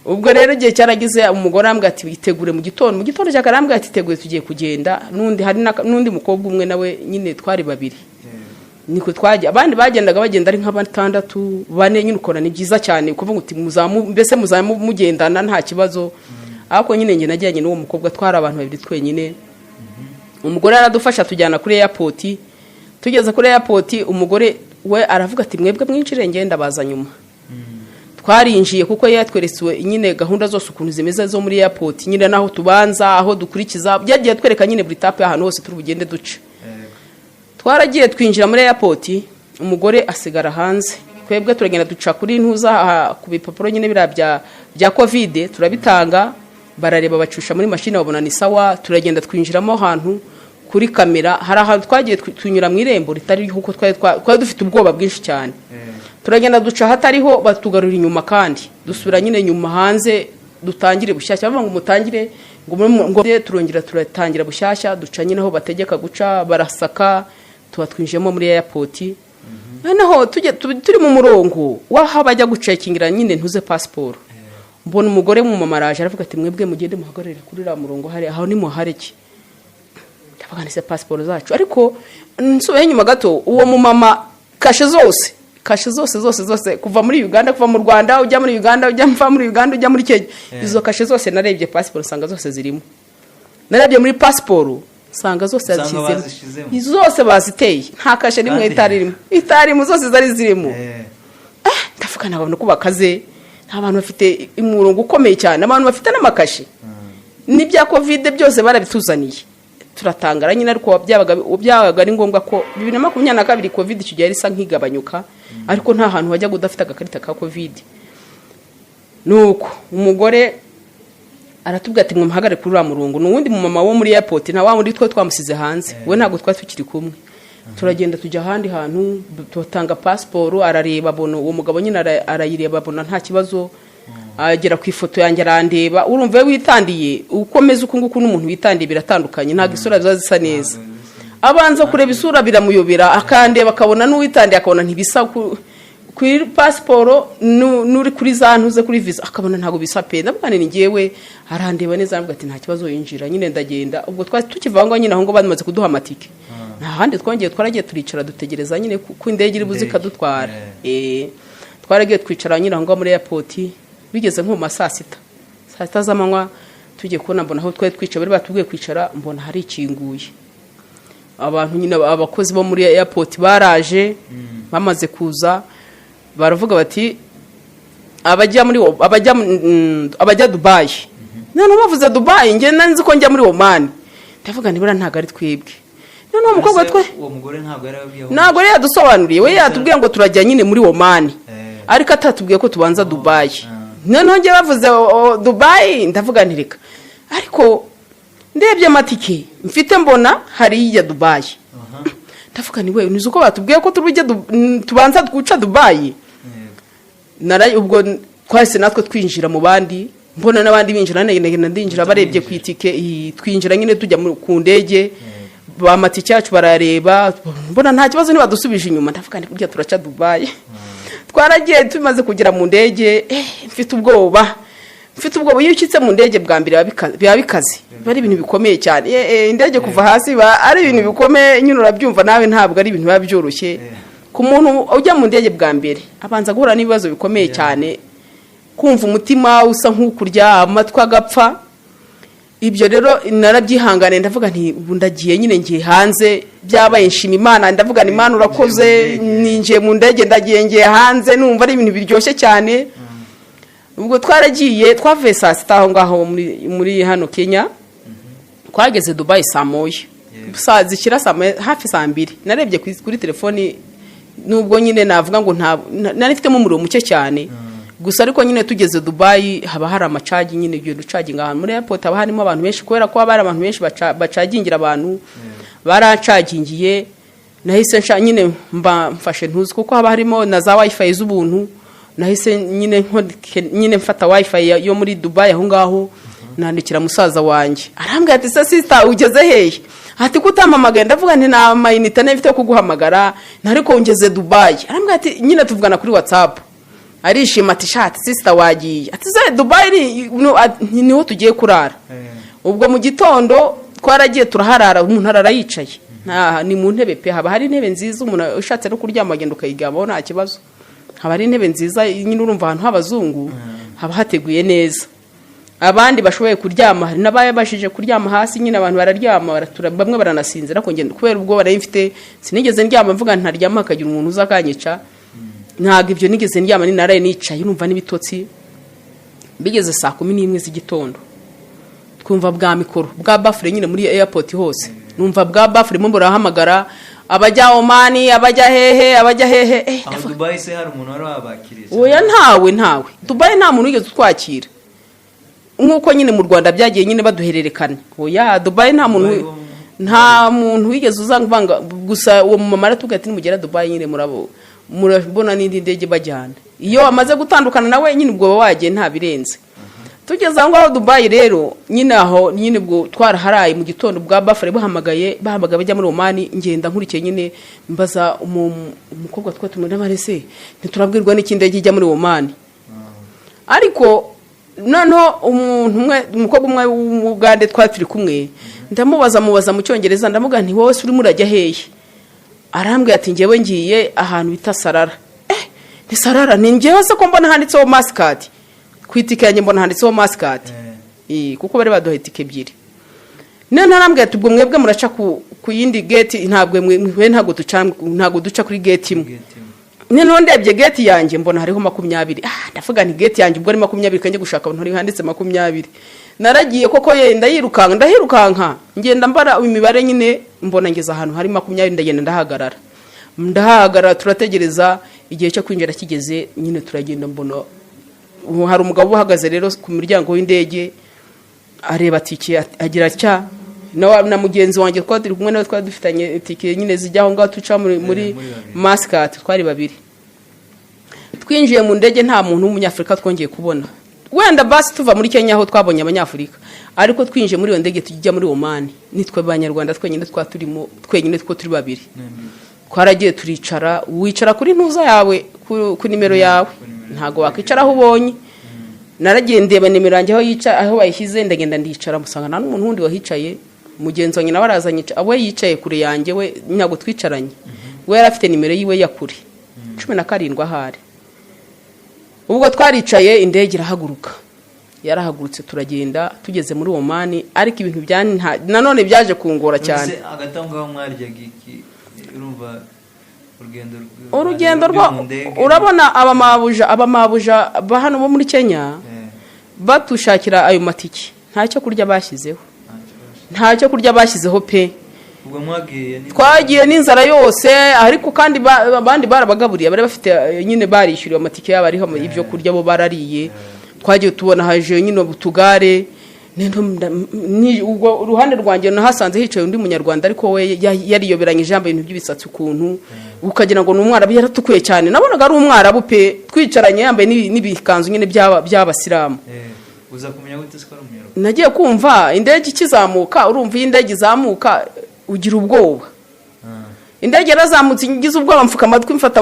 ubwo rero igihe cyaragize umugore ambwa ati itegure mu gitondo cyakarambwa ati teguye tugiye kugenda n'undi mukobwa umwe nawe nyine twari babiri niko twajya abandi bagenda ari nk'abatandatu bane nyine ukora ni byiza cyane kuvuga uti mbese mugendana nta kibazo ariko nyine nge najyanye n'uwo mukobwa twari abantu babiri twenyine umugore aradufasha tujyana kuri airport tugeze kuri airport umugore we aravuga ati mwebwe mwinjire ngenda baza nyuma twarinjiye kuko yatweretswe nyine gahunda zose ukuntu zimeze zo muri airport nyine naho tubanza aho dukurikiza byagiye twereka nyine buri tape ahantu hose turi bugende duce twaragiye twinjira muri airport umugore asigara hanze twebwe turagenda duca kuri ntuza ku bipapuro nyine bya covid turabitanga barareba bacusha muri machine babona ni sawa turagenda twinjiramo ahantu kuri kamera hari ahantu twagiye tunyura mu irembo ritari huko twari dufite ubwoba bwinshi cyane turagenda duca hatariho batugarura inyuma kandi dusubira nyine nyuma hanze dutangire bushyashya bavuga ngo mutangire ngo turongera turatangira bushyashya duca nyine aho bategeka guca barasaka tuba twinjiyemo muri airport noneho turi mu murongo waho bajya gucekingira nyine ntuze passport mbona umugore mu mamaraje aravuga ati mwebwe mugende muhagarare kuri ra murongo hari aho ni muhareke ndavuga nise passport zacu ariko nsubiye nyuma gato uwo mu mama kashe zose kuva muri Uganda kuva mu Rwanda ujya muri Uganda ujya muri Kenya izo kashe zose narebye passport sanga zose zirimo narebye muri passport sanga zose yazishizemo zose baziteye nta kashe nimwe itarimo zose zari zirimo ndavuga nabona ko bakaze abantu bafite umurongo ukomeye cyane abantu bafite n'amakashi n'ibya covid byose barabituzaniye turatangara nyine ariko byabaga ari ngombwa ko 2022 covid kigiye risa nkigabanyuka ariko nta hantu wajya gudafite agakarita ka covid nuko umugore aratubwira ati mwumhagare kuri ura murongo n'uwundi mu mama wo muri airport na wa muri twe twamusize hanze we ntago twari tukiri kumwe turagenda tujya ahandi hantu tutanga passport arareba bono uwo mugabo nyine arayireba bona nta kibazo agera ku ifoto yanjye arandeba urumva witandiye ukomeza uko nguko n'umuntu witandiye biratandukanye ntago isura zisa neza abanza kureba isura biramuyobera akandeba akabona n'uwitandiye akabona ntibisa kuri passport nuri kuri za ntuze kuri visa akabona ntago bisa pe nabwane ni ngewe arandeba neza avuga ati nta kibazo yinjira nyine ndagenda ubwo twari tukivangwa nyine aho ngo bamaze kuduha amatike handi twaragiye turicara dutegereza nyine ku indege iri buzi kadutwara twaragiye twicara nyine aho muri airport bigeze nko mu saa sita z'amanywa tugiye kubona mbona aho twari twicara bari batubwiye kwicara mbona hari ikinguye abantu nyine abakozi bo muri airport baraje bamaze kuza baravuga bati abajya Dubai none bavuze Dubai nge nanzi ko njya muri Oman ndavuga nibura ntago ari twebwe none umukobwa uwo mugore ntago yari yadusobanuriye we yatubwiye ngo turajya nyine muri Oman ariko atatubwiye ko tubanza Dubai none nge bavuze Dubai ndavuga ntireka ariko ndebye amatike mfite mbona hari ya Dubai ndavuga ni we nizo ko batubwiye ko tubanza guca Dubai ubwo twahise natwe twinjira mu bandi mbona n'abandi binjira ndinjira barebye ku itike twinjira nyine tujya ku ndege bamatike yacu barareba mbona nta kibazo ntibadusubije inyuma ndavuga ni kurya turaca Dubai twaragiye tumaze kugera mu ndege mfite ubwoba iyo ukitse mu ndege bwa mbere biba bikaze bari ibintu bikomeye cyane indege kuva hasi ari ibintu bikomeye nyine urabyumva nawe ntabwo ari ibintu biba byoroshye ku muntu ujya mu ndege bwa mbere abanza guhura n'ibibazo bikomeye cyane kumva umutima usa nk'ukurya amatwi agapfa ibyo rero narabyihangane ndavuga nti ubu ndagiye nyine ngiye hanze byabaye nshima Imana ndavuga ni Imana urakoze ninjiye mu ndege ndagiye ngiye hanze numva ari ibintu biryoshye cyane. Ubwo twaragiye twavuye saa sita aho ngaho muri hano Kenya twageze Dubai saa moya saa zikira hafi saa 2 narebye kuri telefoni nubwo nyine navuga ngo nari mfitemo umuriro muke cyane gusa ariko nyine tugeze Dubai haba hari amacaji nyine ibyo ducaginga ahantu muri airport haba harimo abantu benshi kubera ko haba hari abantu benshi bacagingira abantu baracagingiye nahise nyine mfashe ntuzi kuko haba harimo na za wifi z'ubuntu nahise nyine mfata wifi yo muri Dubai aho ngaho nandikira musaza wanjye arambwira ati sister ugeze hehe ati kutamamagaye ndavuga nti na mayinite nefite kuguhamagara nariko ungeze Dubai arambwira ati nyine tuvugana kuri WhatsApp arishima ati shati sister wagiye ati ze Dubai niho tugiye kurara. Ubwo mu gitondo twaragiye turaharara umuntu arara yicaye ni mu ntebe pe haba hari intebe nziza umuntu ushatse no kuryama agenda ukayigamaho nta kibazo haba hari intebe nziza nyine urumva ahantu h'abazungu haba hateguye neza abandi bashoboye kuryama hari n'abayabashije kuryama hasi nyine abantu bararyama bamwe baranasinzira ko ngende kubera ubwo barayifite sinigeze ndyama mvuga ntaryama akagira umuntu uzakanyica ntago ibyo nigeze ndyama ni naraye nicaye urumva n'ibitotsi bigeze saa 11 z'igitondo twumva bwa mikoro bwa bafure nyine muri airport hose numva bwa bafure mo burahamagara abajya Omani abajya hehe aho Dubai se hari umuntu wari wabakiriye oya ntawe Dubai nta muntu wigeze twakira nkuko nyine mu Rwanda byagiye nyine baduhererekana oya Dubai nta muntu wigeze uzangvanga gusa uwo mama aratugati nimugera Dubai nyine murabona n'indi ndege bajyana iyo amaze gutandukana nawe nyine ubwo wagiye nta birenze tugeze aho Dubai rero nyine aho nyine ubwo twaraharaye mu gitondo bwa bafare bahamagaye bajya muri Omani ngenda nkurikiye nyine mbaza umukobwa twatumwe barese ntiturabwirwa n'ikindi ndege ijya muri Omani ariko noneho umukobwa umwe w'Uganda twaturi kumwe ndamubaza mu cyongereza ndamuga nti wowe uri murajya hehe arambwira ati ngewe ngiye ahantu bita Sarara ni Sarara ni ngewe se ko mbona handitseho Muscat kwitike yanjye mbona handitseho Muscat kuko bari baduha itike ebyiri none arambwira ati ubwo mwebwe muraca ku yindi gate ntabwo duca kuri gate imwe none ndebye gate yanjye mbona hariho 20 ndavuga nti gate yanjye ubwo ari 20 kanje gushaka abantu hari handitse 20 naragiye koko ndahirukanka ngenda mbara imibare nyine mbona ngeze ahantu hari 20 ndagenda ndahagarara turategereza igihe cyo kwinjira kigeze nyine turagenda mbona hari umugabo uhagaze rero ku miryango w'indege areba tike agira cya na mugenzi wanjye twadiri kumwe nawe twadufitanye tike nyine zijyaho ngaho tuca muri Muscat twari babiri twinjiye mu ndege nta muntu w'umunyafrika twongeye kubona wenda basi tuva muri Kenya aho twabonye abanyafrika ariko twinjiye muri iyo ndege tujya muri Oman nitwe abanyarwanda twenyine twaturimo twenyine two turi babiri twaragiye turicara wicara kuri ntuza yawe ku nimero yawe ntago wakicara aho ubonye naragiye ndeba nimero yanjye aho bayishyize ndagenda ndicara musangana n'umuntu wundi wahicaye mugenzi wanjye nawe arazanye abo yicaye kure yanjye we nyago twicaranye we yarafite nimero yiwe ya kure 17 ahari ubwo twaricaye indege yarahagurutse turagenda tugeze muri Oman ariko ibintu nanone byaje kungora cyane agatangaho mwarya giki urumva urugendo rwo urabona abamabuja bahano bo muri Kenya batushakira ayo matiki ntacyo kurya bashyizeho pe ubwo mwagiye twagiye n'inzara yose ariko kandi abandi barabagaburiye bari bafite nyine barishyuriye amatike yabo ariho ibyo kurya bo barariye twagiye tubona haje nyine ubutugare ubwo uruhande rwanjye nahasanze hicaye undi munyarwanda ariko we yariyoberanyije yambaye ibintu by'ibisatsi ukuntu ukagira ngo ni umwarabu yaratukuye cyane nabonaga ari umwarabu pe twicaranye yambaye n'ibikanzu nyine by'abasilamu uza kumenya gute ko ari umunyarwanda nagiye kumva indege ikizamuka urumva iyi ndege izamuka ugira ubwoba indege yarazamutse ngize ubwoba mfuka amatwi mfata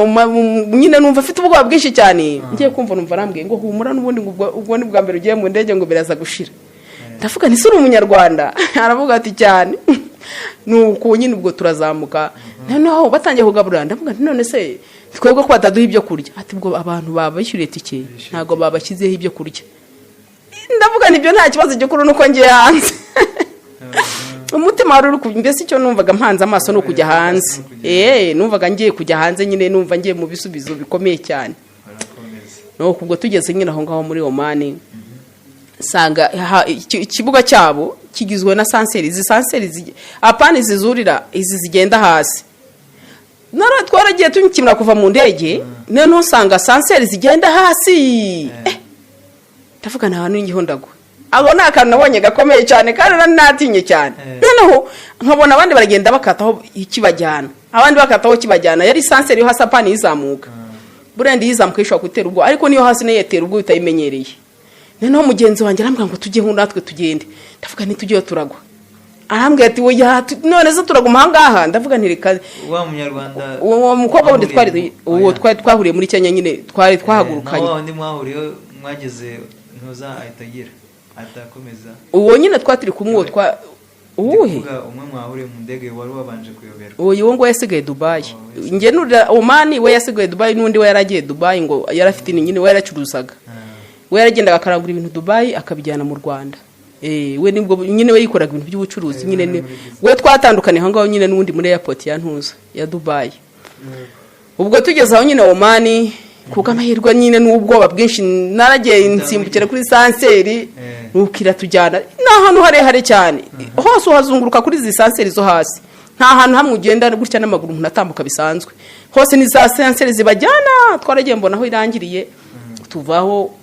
nyine numva afite ubwoba bwinshi cyane ngiye kumva numva arambwiye ngo humura n'ubundi ubwo ni bwa mbere ugiye mu ndege ngo biraza gushira ndavuga nti suri umunyarwanda aravuga ati cyane nuko nyine ubwo turazamuka noneho batangiye kugaburira ndavuga nti none se twebwe ko bataduha ibyo kurya ati ubwo abantu babishyuriye tike ntago babashyizeho ibyo kurya ndavuga nibyo nta kibazo gikuru nuko ngiye hanze umutima wari uri mbese icyo numvaga mpanze amaso no kujya hanze numvaga ngiye kujya hanze nyine numva ngiye mu bisubizo bikomeye cyane no kubwo tugeze nyine aho ngaho muri Oman sanga ikibuga cyabo kigizwe na sanseri izi sanseri apani zizurira izi zigenda hasi nara twaragiye tunyikimira kuva mu ndege none usanga sanseri zigenda hasi ndavuga nta hantu ngiho ndagwa abo nakantu nabonye gakomeye cyane kandi natinye cyane noneho nkabona abandi baragenda bakataho ikibajyana abandi bakataho kibajyana yari sanseri yo hasi apani izamuka burende yizamuka ishobora gutera ubwo ariko niyo hasi nayo yatera ubwo utayimenyereye noneho mugenzi wanjye arambwira ngo tujye natwe tugende ndavuga ntitujye turagwa arambwira ati oya none zo turaguma aha ngaha ndavuga ntireka wa munyarwanda uwo mukobwa wundi twahuriye muri Kenya nyine twari twahagurukanye naho ndi mwahuriye mwageze ntuza ahitagira atakomeza uwo nyine twatiri kumwe uwuhe umwe mwahuriye mu ndege wari wabanje kuyobera uwo ngo yasigaye Dubai nge nurira Oman we yasigaye Dubai n'undi we yaragiye Dubai ngo yarafite nyine we yaracuruzaga we yaragendaga akarangura ibintu Dubai akabijyana mu Rwanda we nibwo nyine we yikoraga ibintu by'ubucuruzi nyine we twatandukanye aho ngaho nyine n'undi muri airport ya ntuza ya Dubai ubwo tugeze aho nyine Oman kuko amahirwe nyine n'ubwoba bwinshi naragiye nsimbukira kuri sanseri nukira tujyana n'ahantu harehare cyane hose uhazunguruka kuri izi sanseri zo hasi nta hantu hamwe ugenda gutya n'amaguru umuntu atambuka bisanzwe hose ni za sanseri zibajyana twaragiye mbona aho irangiriye tuvaho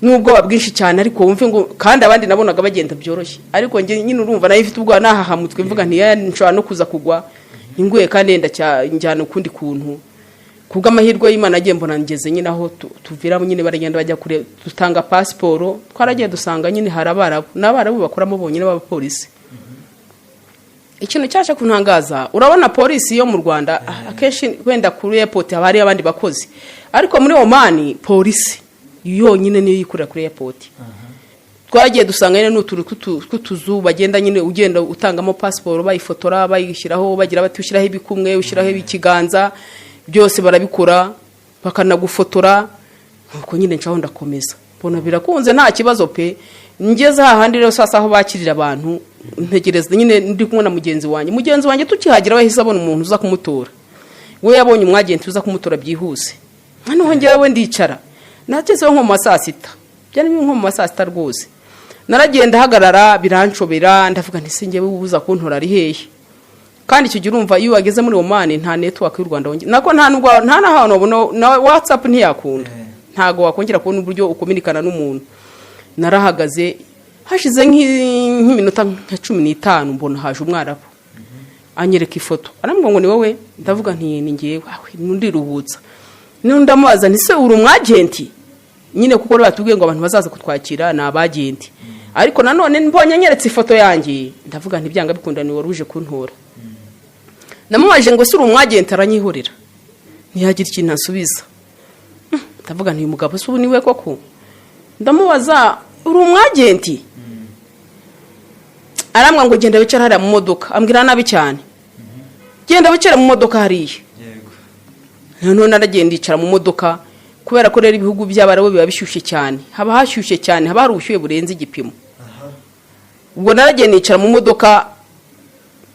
n'ubwoba bwinshi cyane ariko wumve ngo kandi abandi nabonaga bagenda byoroshye ariko nge nyine urumva nayo ifite ubwoba nahahamutwe mvuga nshobora no kuza kugwa inguye kandi yenda njyana ukundi kuntu kubw'amahirwe y'Imana agiye mbona ngeze nyine aho tuvira nyine baragenda bajya kure dutanga pasiporo twaragiye dusanga nyine harabarabu n'abarabu bakoramo bonyine b'abapolisi ikintu cyasha kuntangaza urabona polisi yo mu Rwanda akenshi wenda kuri airport haba hari abandi bakozi ariko muri Oman polisi yonyine niyo yikorera kuri airport twaragiye dusanga nyine n'uturu kutuzu bagenda nyine ugenda utangamo pasiporo bayifotora bayishyiraho bagira bati ushyiraho ibikumwe ushyiraho ikiganza byose barabikora bakanagufotora nuko nyine ncaho ndakomeza mbona birakunze nta kibazo pe ngeze hahandi rero sasa aho bakirira abantu ntegereza nyine ndi kumwe na mugenzi wanjye tukihagira wahise abona umuntu uza kumutora we yabonye umwagenti uza kumutora byihuse hano ngewe ndicara natezeho nko mu saa 6 byari nko mu saa 6 rwose naragenda hagarara biranshobera ndavuga nti singe ubuza kuntora ari hehe kandi icyo urumva iyo wageze muri Oman nta network y'u Rwanda nako nta nahantu ubona na WhatsApp ntiyakunda ntago wakongera kubona uburyo ukominikana n'umuntu narahagaze hashize nk'iminota nka 15 mbona haje umwarabu anyereka ifoto arambwira ngo ni wowe ndavuga nti ni ngewe nundiruhutsa ndamubaza nti se uri umwagenti nyine kuko batubwiye ngo abantu bazaza kutwakira na abagenti ariko nanone mbonye nyeretse ifoto yanjye ndavuga nti byanga bikunda ni waruje kuntora namubaje ngo se uri umwagenti aranyihorera ntiyagira ikintu asubiza ndavuga nti uyu mugabo se ubu niwe koko ndamubaza uri umwagenti arambwira ngo genda wicara hariya mu modoka ambwira nabi cyane genda wicara mu modoka hariya none naragenda icara mu modoka kubera ko rero ibihugu by'abarabu biba bishyushye cyane haba hashyushye cyane haba hari ubushyuhe burenze igipimo ubwo naragenda icara mu modoka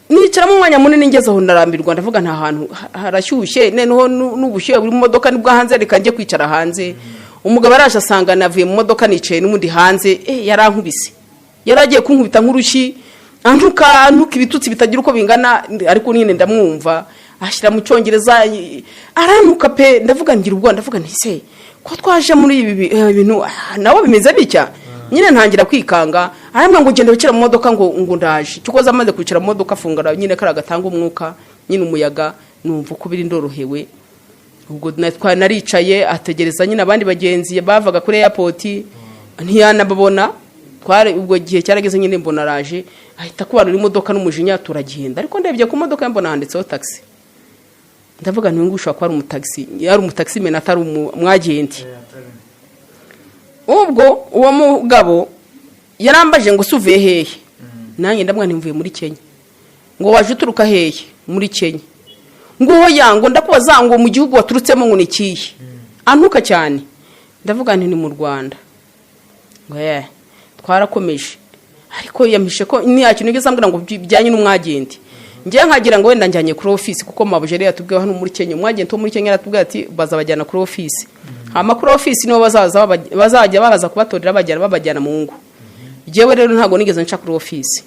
nicara mu mwanya munini ngeze aho narambirwa ndavuga nta hantu harashyushye noneho n'ubushyuhe buri mu modoka nibwo hanze reka njye kwicara hanze umugabo araje asanga navuye mu modoka nicaye n'umundi hanze yarankubise yaragiye kunkubita nk'urushyi antuka ibitutsi bitagira uko bingana ariko nyine ndamwumva ashyira mu cyongereza arantuka pe ndavuga ngira ubwo ndavuga nti se ko twaje muri ibi bintu nawo bimeze bitya nyine ntangira kwikanga arambwa ngo genda wicara mu modoka ngo ndaje cyokoza amaze kwicara mu modoka afungara nyine kara gatanga umwuka nyine umuyaga numva uko biri ndorohewe ubwo naricaye ategereza nyine abandi bagenzi bavaga kuri airport ntiyanababona tware ubwo gihe cyarageze nyine mbona araje ahita kubanura imodoka n'umujinya turagenda ariko ndebye ku modoka mbona handitseho taxi ndavuga nti ngusha ko ari umutaxi yari umutaxi mena atari umwagenti ubwo uwo mugabo yarambaje ngo suvuye hehe nanjye ndamwa ntimvuye muri Kenya ngo waje uturuka hehe muri Kenya ngo yango ndakubaza ngo mu gihugu waturutsemo ngo nikiye antuka cyane ndavuga nti ni mu Rwanda ngo twarakomeje ariko ko yampishe ko ntiyakintu igeze ambwira ngo bijyanye n'umwagenti ngiye nkagira ngo wenda njyanye kuri office kuko mabuje rero yatubwiye hano muri Kenya umwagenti wo muri Kenya yaratubwiye ati bazabajyana kuri office hama kuri office nibo bazajya baza kubatorera babajyana mu ngo jewe rero ntago nigeze nca kuri office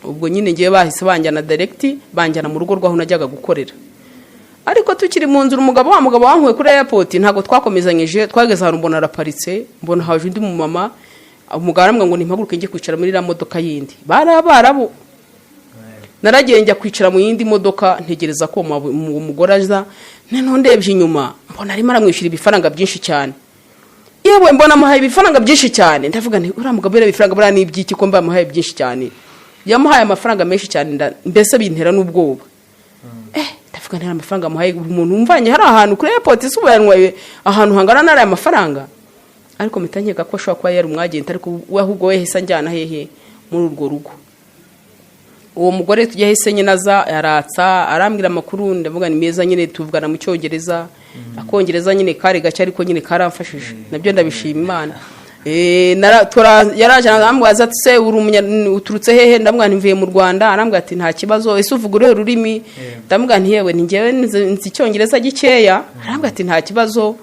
ubwo nyine ngiye bahise banjyana direct banjyana mu rugo rwaho najyaga gukorera ariko tukiri mu nzira umugabo wankuye kuri airport ntago twakomezanyije twageze ahantu mbona araparitse mbona haje undi mu mama umugabo aramwe ngo nimpaguruke ngiye kwicara muri la modoka yindi barabo naragiye njya kwicara mu yindi modoka ntegereza ko umugore aza none ndebye inyuma mbona arimo aramwishyura ibifaranga byinshi cyane yewe mbona amuhaye ibifaranga byinshi cyane ndavuga nti uriya mugabo yari ibifaranga buriya n'ibyiki ko mba amuhaye byinshi cyane yamuhaye amafaranga menshi cyane mbese bintera n'ubwoba ndavuga nti amafaranga amuhaye umuntu umvanye hari ahantu kuri airport isubuyanwe ahantu hangana n'aya mafaranga ariko mitanyega ko ashobora kuba yari umwagenti ariko we ahubwo we hisa njyana hehe muri urwo rugo uwo mugore tujya hise nyine aza yaratsa arambwira amakuru ndavuga ni meza nyine tuvugana mu cyongereza akongereza nyine kare gace ariko nyine karamfashije nabyo ndabishima Imana yaraje arambwaza ati se uturutse hehe ndamubwira ntivuye mu Rwanda arambwira ati nta kibazo ese uvuga urihe rurimi ndamubwira nti yewe ni njyewe nzi icyongereza gikeya arambwira ati nta kibazo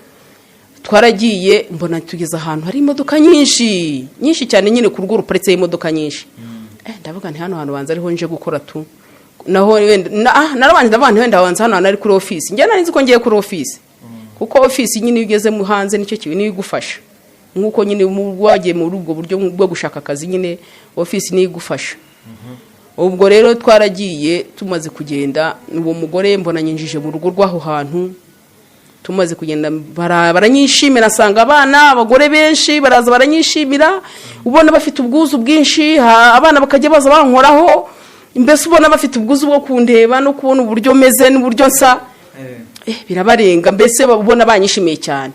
twaragiye mbona tugeze ahantu hari imodoka nyinshi cyane nyine ku rugo ruparitse imodoka nyinshi ndavuga nti hano hantu banza ariho nje gukora tu naho wenda narabanje ndavana wenda wanza hano ari kuri office njye nari nzi ko ngiye kuri office kuko office nyine ugeze mu hanze nicyo kibi ni igufasha nkuko nyine wagiye mu ubwo buryo bwo gushaka akazi nyine office ni igufasha ubwo rero twaragiye tumaze kugenda uwo mugore mbona nyinjije mu rugo rwaho hantu tumaze kugenda baranyishimira asanga abagore benshi baraza baranyishimira ubona bafite ubwuzu bwinshi abana bakajya baza bankoraho mbese ubona bafite ubwuzu bwo kundeba no kubona uburyo meze n'uburyo nsa birabarenga mbese ubona banyishimiye cyane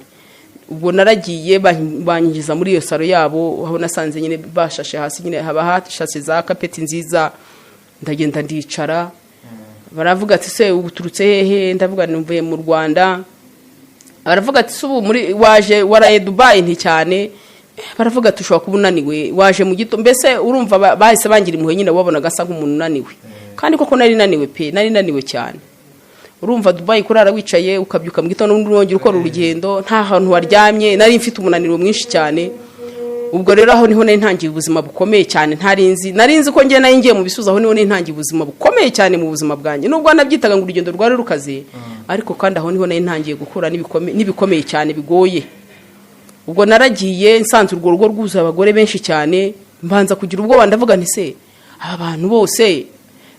ubwo naragiye banyinjiza muri iyo saro yabo aho nasanze nyine bashashe hasi nyine haba hashashe za kapeti nziza ndagenda ndicara baravuga ati se uturutse hehe ndavuga nimvuye mu Rwanda baravuga ati subu muri waje waraye Dubai nti cyane baravuga ati ushobora kuba unaniwe waje mu gito mbese urumva bahise bangira impuhwe nyine wabona gasa nk'umuntu unaniwe kandi koko nari naniwe cyane urumva Dubai kurara wicaye ukabyuka mu gitondo n'undi ukora urugendo nta hantu waryamye nari mfite umunaniro mwinshi cyane ubwo rero aho niho ntangiye ubuzima bukomeye cyane narinzi ko ngiye nayingiye mu bisubizo aho niho ntangiye ubuzima bukomeye cyane mu buzima bwanjye nubwo nabyitaga ngo urugendo rwari rukaze ariko kandi aho niho ntangiye gukura n'ibikomeye cyane bigoye ubwo naragiye nsanze urwo rugo rwuzuye abagore benshi cyane mbanza kugira ubwoba ndavuga nti se aba bantu bose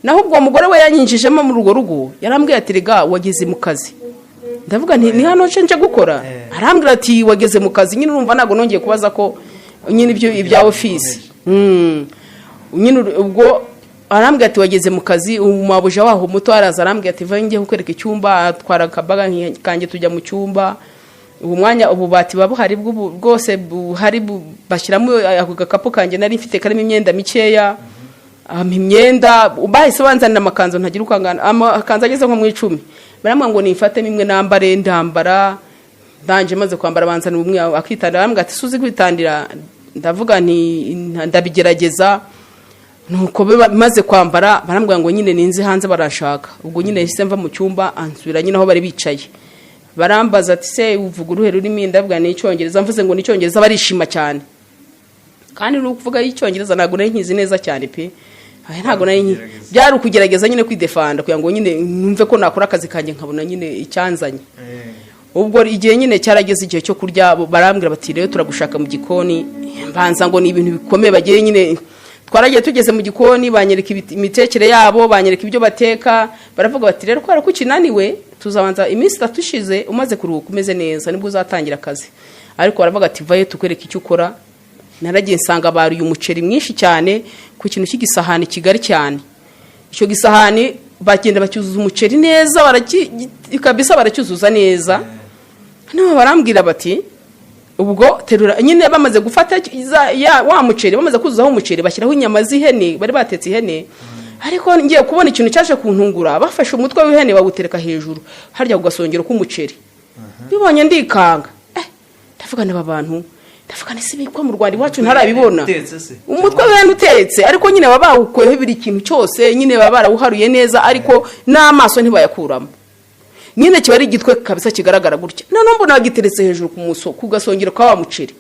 naho ubwo mugore we yanyinjijemo muri urwo rugo yarambwiye ati rega wageze mu kazi ndavuga nti ni hano nje gukora arambwira ati wageze mu kazi nyine urumva nago nongeye kubaza ko nyine ibya office nyine ubwo arambwira ati wageze mu kazi umwabuja waho muto araza arambwira ati vange kukwereka icyumba atwara akabaga kanjye tujya mu cyumba ubu mwanya ububati babuhari bwose buhari bashyiramo agakapu kanjye nari mfite karimo imyenda mikeya imyenda bahise banzanira amakanzu ntagira ukangana amakanzu ageze nko mu 10 baramwa ngo nifate imwe nambare ndambara ndanje maze kwambara banzanira umwe akitandira arambwira ati suzi kwitandira ndavuga nti ndabigerageza nuko maze kwambara barambwira ngo nyine ninzi hanze barashaka ubwo nyine hise mva mu cyumba ansubira nyine aho bari bicaye barambaza ati se uvuga uruhe rurimi ndavuga ni icyongereza mvuze ngo ni icyongereza barishima cyane kandi no kuvuga icyongereza nago nari nkizi neza cyane pe ntago nari byari ukugerageza nyine kwidefanda kugira ngo nyine numve ko nakora akazi kanjye nkabona nyine icyanzanye ubwo igihe nyine cyarageze igihe cyo kurya barambwira bati rero turagushaka mu gikoni mbanza ngo ni ibintu bikomeye bagiye nyine twaragiye tugeze mu gikoni banyereka imitekere yabo banyereka ibyo bateka baravuga bati rero kwara kukinaniwe tuzabanza iminsi 3 ishize umaze kuruhuka umeze neza nibwo uzatangira akazi ariko baravuga ati vaye tukwereka icyo ukora naragiye nsanga baruye umuceri mwinshi cyane ku kintu cy'igisahani kigari cyane icyo gisahani bagenda bacyuzuza umuceri neza kabisa baracyuzuza neza no barambwira bati ubwo terura nyine bamaze gufata wa muceri bamaze kuzuzaho umuceri bashyiraho inyama z'ihene bari batetse ihene ariko ngiye kubona ikintu cyaje kuntungura bafashe umutwe w'ihene bawutereka hejuru harya ugasongera k'umuceri bibonye ndikanga ndavuga n'aba bantu ndavuga nese biko mu Rwanda iwacu ntarabibona umutwe wenda utetse ariko nyine baba bawukoyeho biri kintu cyose nyine baba barawuharuye neza ariko n'amaso ntibayakuramo nyine kiba ari igitwe kabisa kigaragara gutya none mbona bagiteretse hejuru ku gasongero kwa wa muceri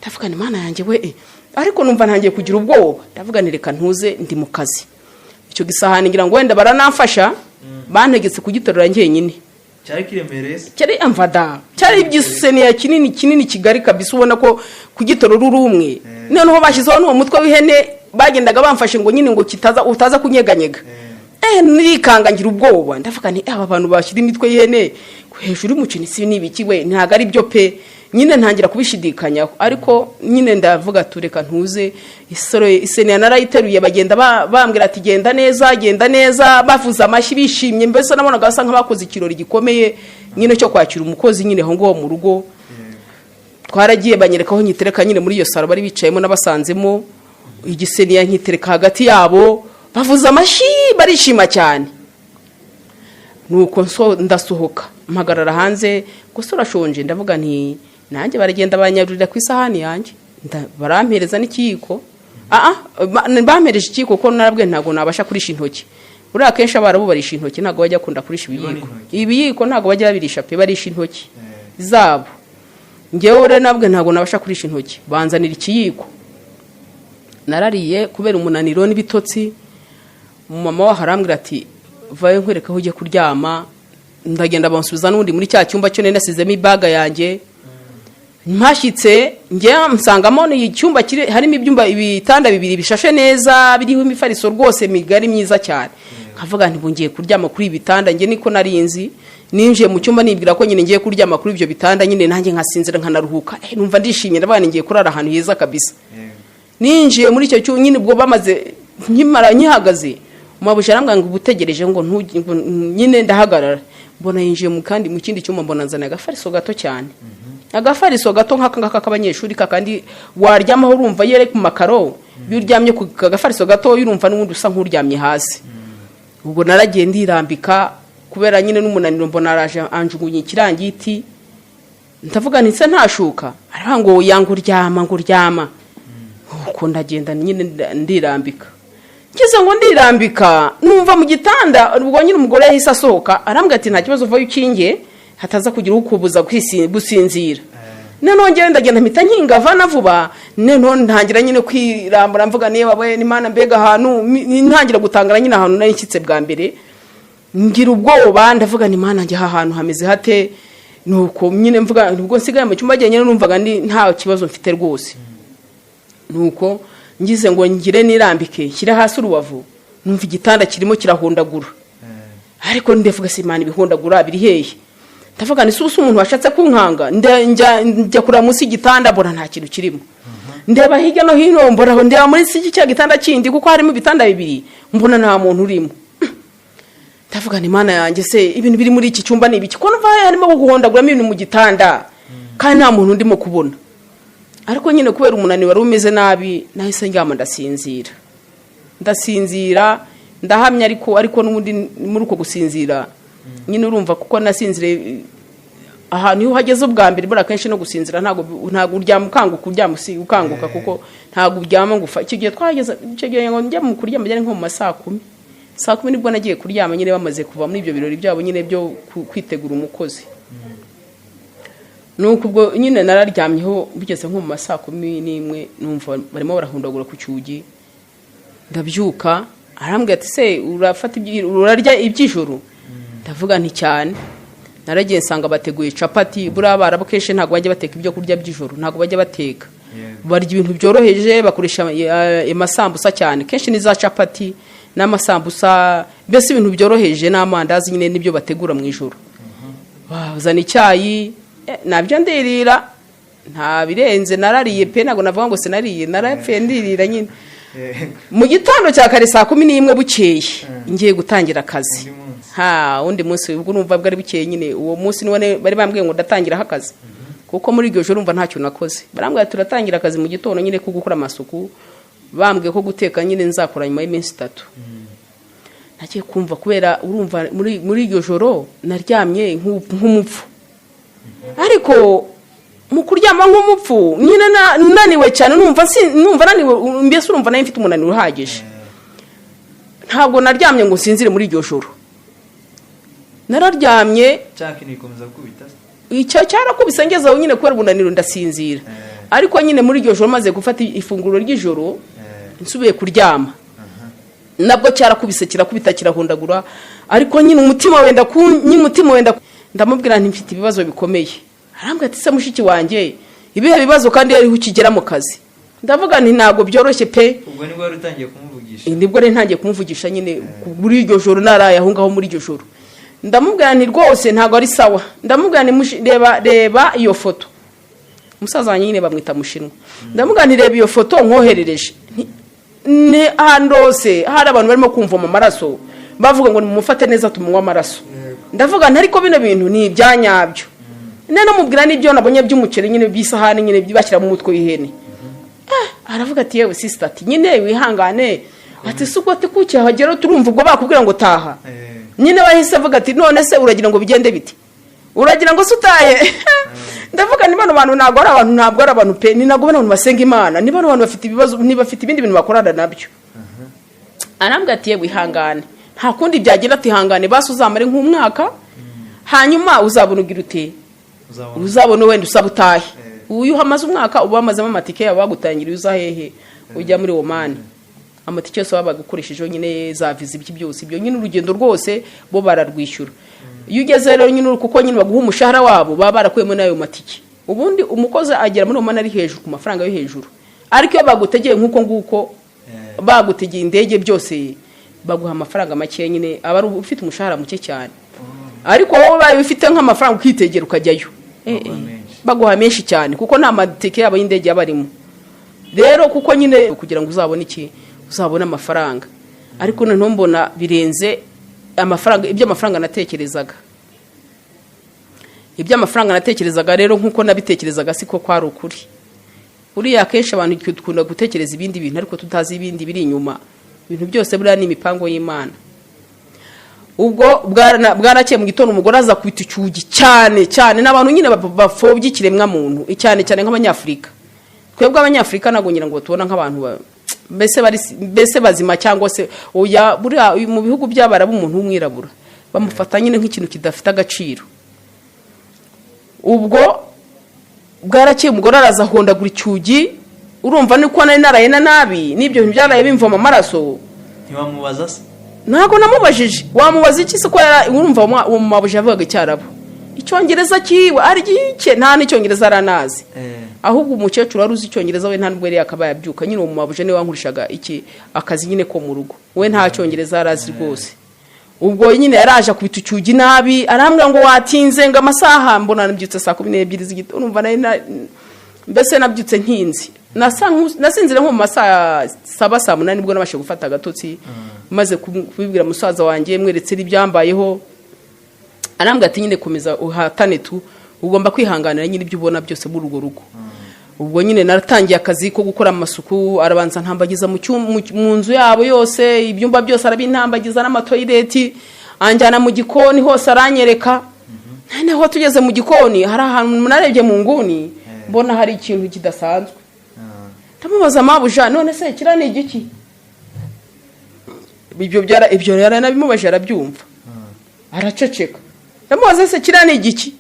ndavuga ni mana yanjye we ariko numva ntangiye kugira ubwoba ndavuga ni reka ntuze ndi mu kazi icyo gisahani ngira ngo wenda baranamfasha bantegetse kugitorera njyenyine cyari kiremereye cyari amvada cyari ibyiseniya kinini kigari kabisa ubona ko kugitorera uri umwe noneho bashyizeho n'uwo mutwe w'ihene bagendaga bamfashe ngo nyine ngo utaza kunyeganyega nirikanga ngira ubwoba ndavuga ni aba bantu bashyira imitwe y'ihene hejuru y'umuceri si n'ibiki we ntago ari byo pe nyine ntangira kubishidikanyaho ariko nyine ndavuga tureka ntuze iseniya narayiteruye bagenda bambwira ati genda neza bavuza amashyi bishimye mbese nabonaga basa nk'abakoze ikirori gikomeye nyine cyo kwakira umukozi nyine aho ngaho mu rugo twaragiye banyerekaho nyitereka nyine muri iyo saro bari bicayemo n'abasanzemo igiseniya nkitereka hagati yabo bavuza amashyi barishima cyane nuko ndasohoka mpagarara hanze gusa urashonje ndavuga nti nanjye baragenda banyarurira ku isahani yanjye barampereza n'ikiyiko bampereje ikiyiko ko narabwe ntago nabasha kurisha intoki uri akenshi abarabu barisha intoki ntago bajya kunda kurisha ibiyiko ntago bajya babirisha pe barisha intoki zabo ngewe rero nabwe ntago nabasha kurisha intoki banzanira ikiyiko narariye kubera umunaniro n'ibitotsi mama wa harambwira ati vaye nkwereka aho ujye kuryama ndagenda bansubiza n'undi muri cya cyumba cyo nasizemo ibaga yanjye mpashyitse ngiye nsangamo ni icyumba harimo ibitanda bibiri bishashe neza biriho imifariso rwose migari myiza cyane nkavuga nti bungiye kuryama kuri ibi bitanda ngiye niko narinzi ninjiye mu cyumba nibwira ko nyine ngiye kuryama kuri ibyo bitanda nyine nanjye nkasinzira nkanaruhuka numva ndishimye ndabana ngiye kurara ahantu heza kabisa ninjiye muri icyo cyumba nyine ubwo bamaze nkihagaze umabuje arambwira ngo ubutegereje ngo nyine ndahagarara mbona yinjiye mu kindi cyumba mbona nzana agafariso gato cyane agafariso gato nk'aka k'abanyeshuri kakandi waryamaho urumva yere ku makaro iyo uryamye ku gafariso gato urumva n'ubundi usa nk'uryamye hasi ubwo naragiye ndirambika kubera nyine n'umunaniro mbona araje anjugunye ikirangiti ndavuga nti se ntashuka aravuga ngo yanga uryama uko ndagenda nyine ndirambika ngeze ngo ndirambika numva mu gitanda ubwo nyine umugore yahise asohoka arambwira ati nta kibazo vayo ukinge hataza kugira ukubuza gusinzira none ngende ndagenda mpita nkingava na vuba none ntangira nyine kwirambura mvuga niba we n'Imana mbega ahantu ntangira gutangara nyine ahantu nari nshyitse bwa mbere ngira ubwoba ndavuga ni Imana njye ahantu hameze hate nuko nyine mvuga ubwo nsigaye mu cyumba nyine numvaga nta kibazo mfite rwose nuko ngize ngo ngire nirambike shyira hasi urubavu numva igitanda kirimo kirahondagura ariko ndevuga se Imana ibihondagura biri hehe ndavuga ni susu umuntu washatse kunkanga njya kura munsi igitanda mbona nta kintu kirimo ndeba hirya no hino mbona ndeba muri iki cya gitanda kindi kuko harimo ibitanda bibiri mbona nta muntu urimo ndavuga ni Imana yanjye se ibintu biri muri iki cyumba ni ibiki ko numva harimo guhondaguramo ibintu mu gitanda kandi nta muntu ndimo kubona ariko nyine kubera umunani wari umeze nabi nahise ndyama ndasinzira ndahamya ariko n'ubundi muri uko gusinzira nyine urumva kuko nasinzire ahantu iyo uhageze ubwa mbere bura kenshi no gusinzira ntago uryama ukanguka kuko ntago uryama ngufa icyo gihe twageze icyo gihe ngo njya mu kuryama byari nko mu saa 10 nibwo nagiye kuryama nyine bamaze kuva muri ibyo birori byabo nyine byo kwitegura umukozi nuko ubwo nyine nararyamyeho bigeze nko mu saa 11 numva barimo barahundagura ku cyugi ndabyuka arambwira ati se urarya ibyijoro ndavuga nti cyane naragiye nsanga bateguye capati buriya barabo kenshi ntabwo bajya bateka ibyo kurya by'ijoro ntabwo bajya bateka barya ibintu byoroheje bakoresha amasambusa cyane kenshi ni za capati n'amasambusa mbese ibintu byoroheje n'amandazi nyine nibyo bategura mu ijoro bazana icyayi nabyo ndirira nta birenze narariye pe ntabwo navuga ngo sinariye narapfuye ndirira nyine mu gitondo cya kare saa 11 bukeye ngiye gutangira akazi undi munsi ubwo numva bwari bukeye nyine uwo munsi niwe bari bambwiye ngo ndatangira akazi kuko muri iryo joro urumva ntacyo nakoze barambwiye turatangira akazi mu gitondo nyine ko gukora amasuku bambwiye ko guteka nyine nzakora nyuma y'iminsi 3 nagiye kumva kubera urumva muri iryo joro naryamye nk'umupfu ariko mu kuryama nk'umupfu nyine naniwe cyane numva naniwe, mbese urumva nayo mfite umunaniro uhagije. Ntabwo naryamye ngo sinzire muri iryo joro, nararyamye cyakinikomeza kubita icyo cyarakubise ngezeho nyine kubera umunaniro ndasinzira. Ariko nyine muri iryo joro maze gufata ifunguro ry'ijoro nsubiye kuryama nabwo cyarakubise kirakubita kirahundagura. Ariko nyine umutima wenda ndamubwira nti mfite ibibazo bikomeye. Arambwira ati se mushiki wanjye ibihe bibazo kandi yari ukigera mu kazi? Ndavuga nti ntago byoroshye pe. Ubwo nibwo wari utangiye kumuvugisha? Nibwo rero ntangiye kumuvugisha nyine muri iryo joro naraye aho ngaho muri iryo joro. Ndamubwira nti rwose ntago ari sawa. Ndamubwira nti reba iyo foto. Umusaza wanjye nyine bamwita Mushinwa. Ndamubwira nti reba iyo foto nkoherereje. Ne handose hari abantu barimo kumvoma amaraso bavuga ngo nimufate neza tumunywa amaraso. Ndavuga nti ariko bino bintu ni ibyanyabyo. Nene mubwira n'ibyo nabonye by'umuceri nyine by'isahani nyine byibashyira mu mutwe w'ihene. Aravuga ati yewe sister ati nyine wihangane ati suko ati kuki hagera turumva ubwo bakubwira ngo taha. Nyine bahise avuga ati none se uragira ngo bigende biti? Uragira ngo sutaye? Ndavuga ni bano bantu ntabwo ari abantu pe, ni ntabwo abantu basenga Imana, ni bano bantu bafite ibibazo, ni bafite ibindi bintu bakorana nabyo. Arambwira ati yewe ihangane nta kundi byagira ati hangane basi uzamare nk'umwaka hanyuma uzabona ugira ute uzabona wenda usabutahe. Uyu hamaze umwaka uba amazemo amatike yabo bagutangiriye uzahehe ujya muri Oman. Amatike yose baba bagukoresheje nyine za visa ibiki byose ibyo nyine urugendo rwose bo bararwishyura. Iyo ugeze rero nyine kuko nyine baguha umushahara wabo baba barakuyemo nayo matike. Ubundi umukozi agera muri Oman ari hejuru ku mafaranga yo hejuru. Ariko iyo bagutegeye nguko bagutegeye indege byose baguha amafaranga make nyine aba ufite umushahara muke cyane. Ariko wowe baye ufite nk'amafaranga ukitegera ukajyayo baguha menshi cyane kuko nta matike yabo y'indege yabarimo. Rero kuko nyine kugira ngo uzabone uzabona amafaranga. Ariko none mbona birenze amafaranga iby'amafaranga natekerezaga. Iby'amafaranga natekerezaga rero nkuko nabitekerezaga siko kwari ukuri. Uriya kenshi abantu dukunda gutekereza ibindi bintu ariko tutazi ibindi biri inyuma. Ibintu byose buriya ni imipango y'Imana. Ubwo bwarakeye mu gitondo umugore aza kwita icyugi cyane n'abantu nyine bafobye ikiremwa muntu cyane nk'abanyafrika. Twebwe abanyafrika nago ngira ngo tubona nk'abantu mbese bazima cyangwa se oya buriya mu bihugu by'abarabu umuntu w'umwirabura bamufata nyine nk'ikintu kidafite agaciro. Ubwo bwarakeye umugore araza hondagura icyugi urumva niko nari narayena nabi n'ibyo bintu byaraye bimvoma amaraso. Ntiwamubaza se? Ntago namubajije. Wamubaza iki se ko urumva uwo mabuje avuga Icyarabu. Icyongereza kiwe ari gike nta n'icyongereza aranazi. Ahubwo umukecuru aruzi icyongereza we nta nubwo yari akabaye abyuka nyine uwo mabuje ne wankurishaga akazi nyine ko mu rugo. We nta cyongereza arazi rwose. Ubwo nyine yaraje kubita icyugi nabi arambwira ngo watinze ngo amasaha mbona nabyutse saa 12 z'igitondo urumva mbese nabyutse nkinzi. Nasinzire nko mu masaha 7-8 nibwo nabashe gufata agatotsi maze kubibwira musaza wanjye mweretse ibyambayeho. Arambwira ati nyine komeza uhatane tu ugomba kwihanganira nyine ibyo ubona byose muri urwo rugo. Ubwo nyine naratangiye akazi ko gukora amasuku arabanza ntambagiza mu nzu yabo yose ibyumba byose arabintambagiza n'amatoileti anjyana mu gikoni hose aranyereka. Noneho tugeze mu gikoni hari ahantu narebye mu nguni mbona hari ikintu kidasanzwe. Tamubaza mabuja none se kira ni igiki? Ibyo yaranabimubaje arabyumva. Araceceka. Tamubaza se kira ni igiki?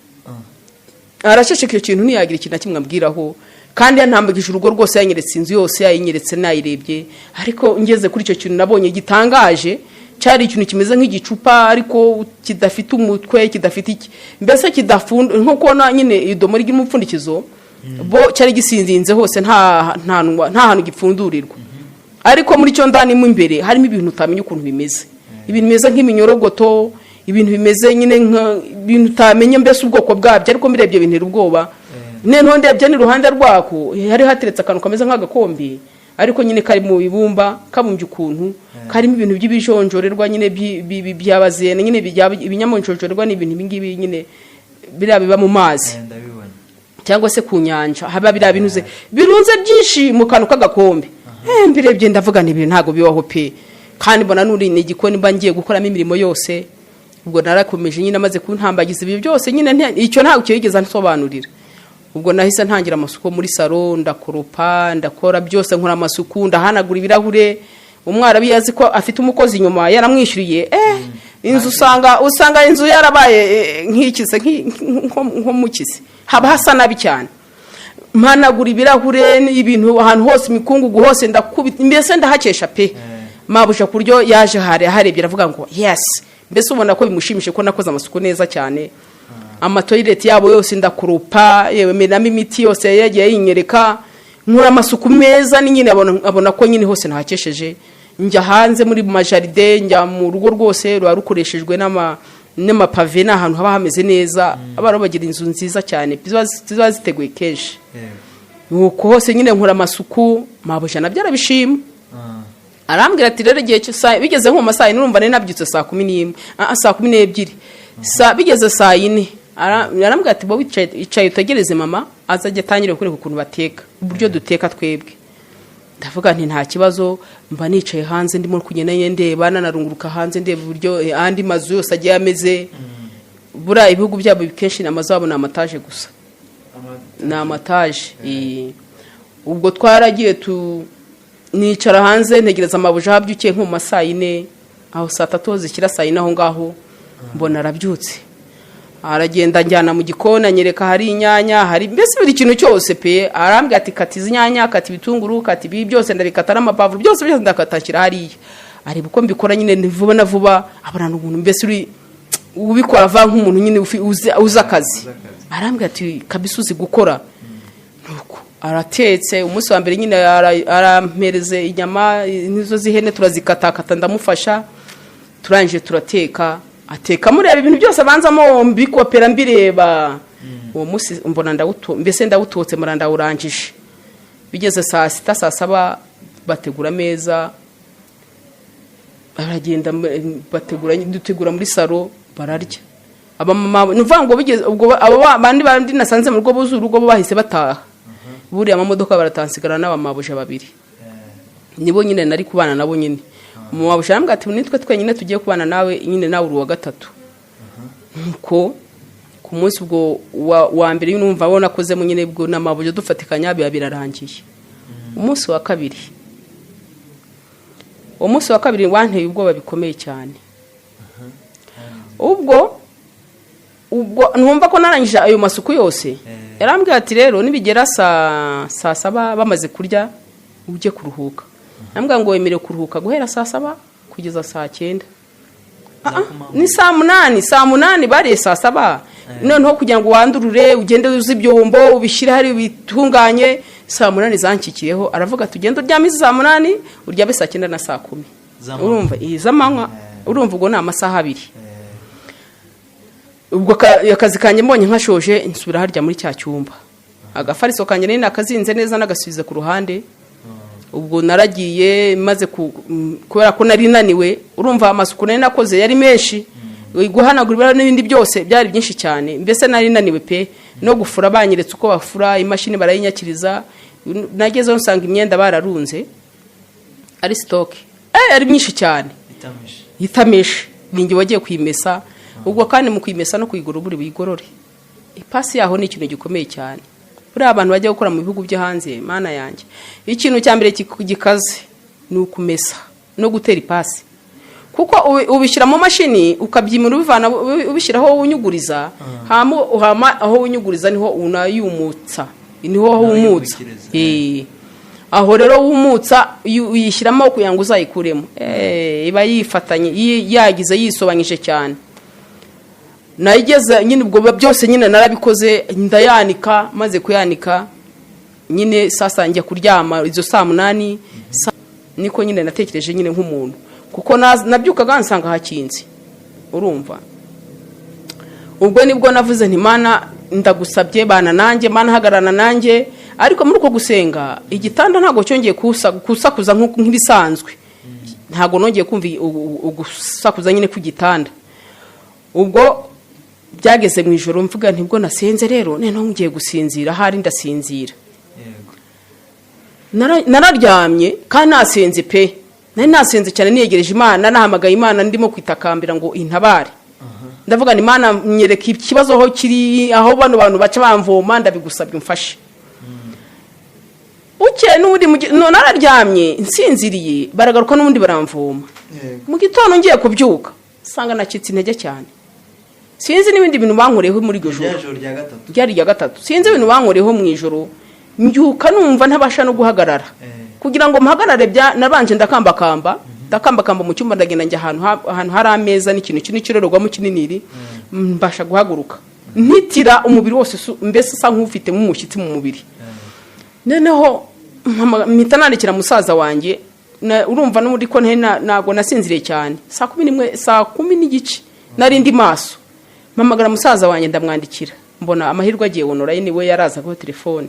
Araceceka ikintu ntiyagira ikintu kimwe ambwiraho kandi yantambagije urugo rwose yanyeretse inzu yose yayinyeretse nayirebye. Ariko ngeze kuri icyo kintu nabonye gitangaje cyari ikintu kimeze nk'igicupa ariko kidafite umutwe kidafite iki mbese kidafunda nko na nyine idomo ry'umupfundikizo bo cyari gisinzinze hose nta hantu gipfundurirwa. Ariko muri cyo ndani mu imbere harimo ibintu utamenya ukuntu bimeze. Ibintu bimeze nk'iminyorogoto ibintu bimeze nyine ibintu utamenye mbese ubwoko bwabyo ariko mirebye bintu ubwoba. None ndebye ni ruhande rwako hari hateretse akantu kameze nk'agakombe ariko nyine kari mu ibumba kabumbye ukuntu karimo ibintu by'ibijonjorerwa nyine byabazene nyine ibinyamonjonjorerwa ni ibintu bingibi nyine biba mu mazi cyangwa se ku nyanja haba binuze birunze byinshi mu kantu k'agakombe. Mbirebye ndavuga ni ibintu ntago bibaho pe kandi mbona nuri ni igikoni mba ngiye gukoramo imirimo yose. Ubwo narakomeje nyine amaze kuntambagiza ibi byose nyine icyo ntago cyigeze nsobanurira. ubwo nahise ntangira amasuku muri salo, ndakoropa, ndakora byose, nkora amasuku, ndahanagura ibirahure. Umwarabi yazi ko afite umukozi inyuma yaramwishyuriye, inzu usanga inzu yarabaye nk'ikize nko mukize, haba hasa nabi cyane. Mpanagura ibirahure n'ibintu ahantu hose, imikungugu hose ndakubita, mbese ndahakesha pe. Mabusha kuryo yaje harebye aravuga ngo yes, mbese ubona ko bimushimishe ko nakoze amasuku neza cyane. Amatoilette yabo yose ndakurupa, yewe menamo imiti yose yagiye yinyereka, nkora amasuku meza, ni nyine abona ko nyine hose nahakesheje. Njya hanze muri majaride, njya mu rugo rwose rukoreshejwe n'amapave, n'ahantu haba hameze neza. Abaro bagira inzu nziza cyane ziba ziteguye kenshi. Nuko hose nyine nkora amasuku, Mabusha nabyo arabishima. Arambwira ati rero igihe bigeze nko masaha 4, urumva nari nabyutse saa 11, saa 12, bigeze saa 4. Arambwira ati bo wicaye utegereze mama azajya atangire kureka ukuntu bateka, uburyo duteka twebwe. Ndavuga nti nta kibazo, mba nicaye hanze ndimo kugenda ndeba, nanarunguruka hanze ndeba uburyo andi mazu yose agiye ameze. Bura ibihugu byabo bikenshi n'amazu abo n'amataje gusa, n'amataje. Ubwo twaragiye nicara hanze ntegereza Mabusha habyukiye nko mu masaha 4, aho saa 3 zikira saa 4 aho ngaho mbona arabyutse. Aragenda njyana mu gikona, anyereka hari inyanya, hari mbese buri kintu cyose pe. Arambwira ati kati inyanya, kati bitunguru, kati ibi byose ndabikata n'amapavuro byose ndakatakira hariya. Ari buko mbikora nyine vuba na vuba, abantu umuntu mbese uri ubikora va nk'umuntu nyine uza akazi. Arambwira ati kabisa uzi gukora. Nuko aratetse umunsi wa mbere nyine arampereze inyama nizo zihene, turazikatakata ndamufasha, turangije turateka. Ateka mureba ibintu byose abanzamo mbikopera mbireba. Uwo munsi mbona ndawutotse muranda urangije. Bigeze saa 6 saa 7 bategura meza, baragenda dutegura muri salo bararya. Abamama nuvuga ngo bigeze ubwo abo bandi nasanze mu rugo buzuru rugo bahise bataha. Buriya amamodoka baratansigara n'abamabusha 2. Nibo nyine nari kubana nabo nyine. Mabusha arambwira ati nitwe twenyine tugiye kubana nawe nyine nawe uri wa 3. Nuko ku munsi ubwo wa mbere numva abona koze mu nyine bwo n'amabusha dufatikanya birarangiye. Umunsi wa kabiri wanteye ubwoba bikomeye cyane. Ubwo numva ko narangije ayo masuku yose. Yarambwira ati rero nibigera saa 7 bamaze kurya uje kuruhuka. Nambwa ngo wemere kuruhuka guhera saa 7 kugeza saa 9. Ni saa 8 bari saa 7. Noneho kugira ngo wandurure ugende uzi ibyombo ubishira hari bitunganye. Saa 8 zankikiyeho, aravuga tugende uryamize saa 8 uryabe saa 9 na saa 10. Urumva izamanywa, urumva ubwo ni amasaha 2. Ubwo akazi kanje mbonye nkashoje insubira harya muri cya cyumba. Agafariso kanje nini akazinze neza nagasubiza ku ruhande. Ubwo naragiye maze kubera ko nari naniwe, urumva amasuku nari nakoze yari menshi, guhanagura n'ibindi byose byari byinshi cyane. Mbese nari naniwe pe, no gufura banyeretse uko bafura, imashini barayinyakiriza. Nagezeho nsanga imyenda bararunze ari stock, ari myinshi cyane itameshe. Ningi wagiye kwimesa. Ubwo kandi mu kwimesa no kwigura buri bigorore. Ipasi yaho ni ikintu gikomeye cyane. Buri abantu bajya gukora mu bihugu byo hanze, mana yanjye ikintu cya mbere gikaze ni ukumesa no gutera ipasi, kuko ubishyira mu mashini ukabyimura ubivana ubishyiraho unyuguriza, hama aho unyuguriza niho unayumutsa, niho humutsa. Aho rero umutsa uyishyiramo kugira ngo uzayikuremo, iba yifatanye yagize yisobanyije cyane. Nayigeze nyine ubwo byose nyine narabikoze, ndayanika, maze kuyanika nyine sasa njya kuryama izo saa 8. Niko nyine natekereje nyine nk'umuntu, kuko nabyukaga nsanga hakinze. Urumva ubwo nibwo navuze nti Mana ndagusabye bana nanjye, Mana hagarana nanjye. Ariko muri uko gusenga igitanda ntago cyongeye kusakuza nk'ibisanzwe, ntago nongeye kumva ugusakuza nyine ku gitanda. Ubwo byageze mu ijoro mvuga ntibwo nasenze rero none ngiye gusinzira, hari ndasinzira. Nararyamye kandi nasenze pe, nari nasenze cyane niyegereje Imana, nahamagaye Imana ndimo kwitakambira ngo intabare. ndavuga ni Imana nyereka ikibazo aho kiri, aho bano bantu baca bamvoma, ndabigusabye umfashe. Uke n'ubundi nararyamye nsinziriye, baragaruka n'ubundi baramvoma. Mu gitondo ngiye kubyuka sanga nacitse intege cyane, sinzi n'ibindi bintu bankoreho muri iryo joro ryari rya gatatu, sinzi ibintu bankoreho mu ijoro, mbyuka numva ntabasha no guhagarara. Kugira ngo mpagarare nabanje ndakambakamba mu cyumba, ndagenda njya ahantu hari ameza n'ikintu kirorerwamo kininiri, mbasha guhaguruka ntitira umubiri wose, mbese usa nk'ufite umushyitsi mu mubiri. Noneho mpita nandikira musaza wanjye, urumva n'ubundi ko ntabwo nasinziriye cyane, saa 10 n'igice nari ndi maso, mpamagara musaza wanjye ndamwandikira, mbona amahirwe agiye wonora ye, niwe yaraza ko telefone.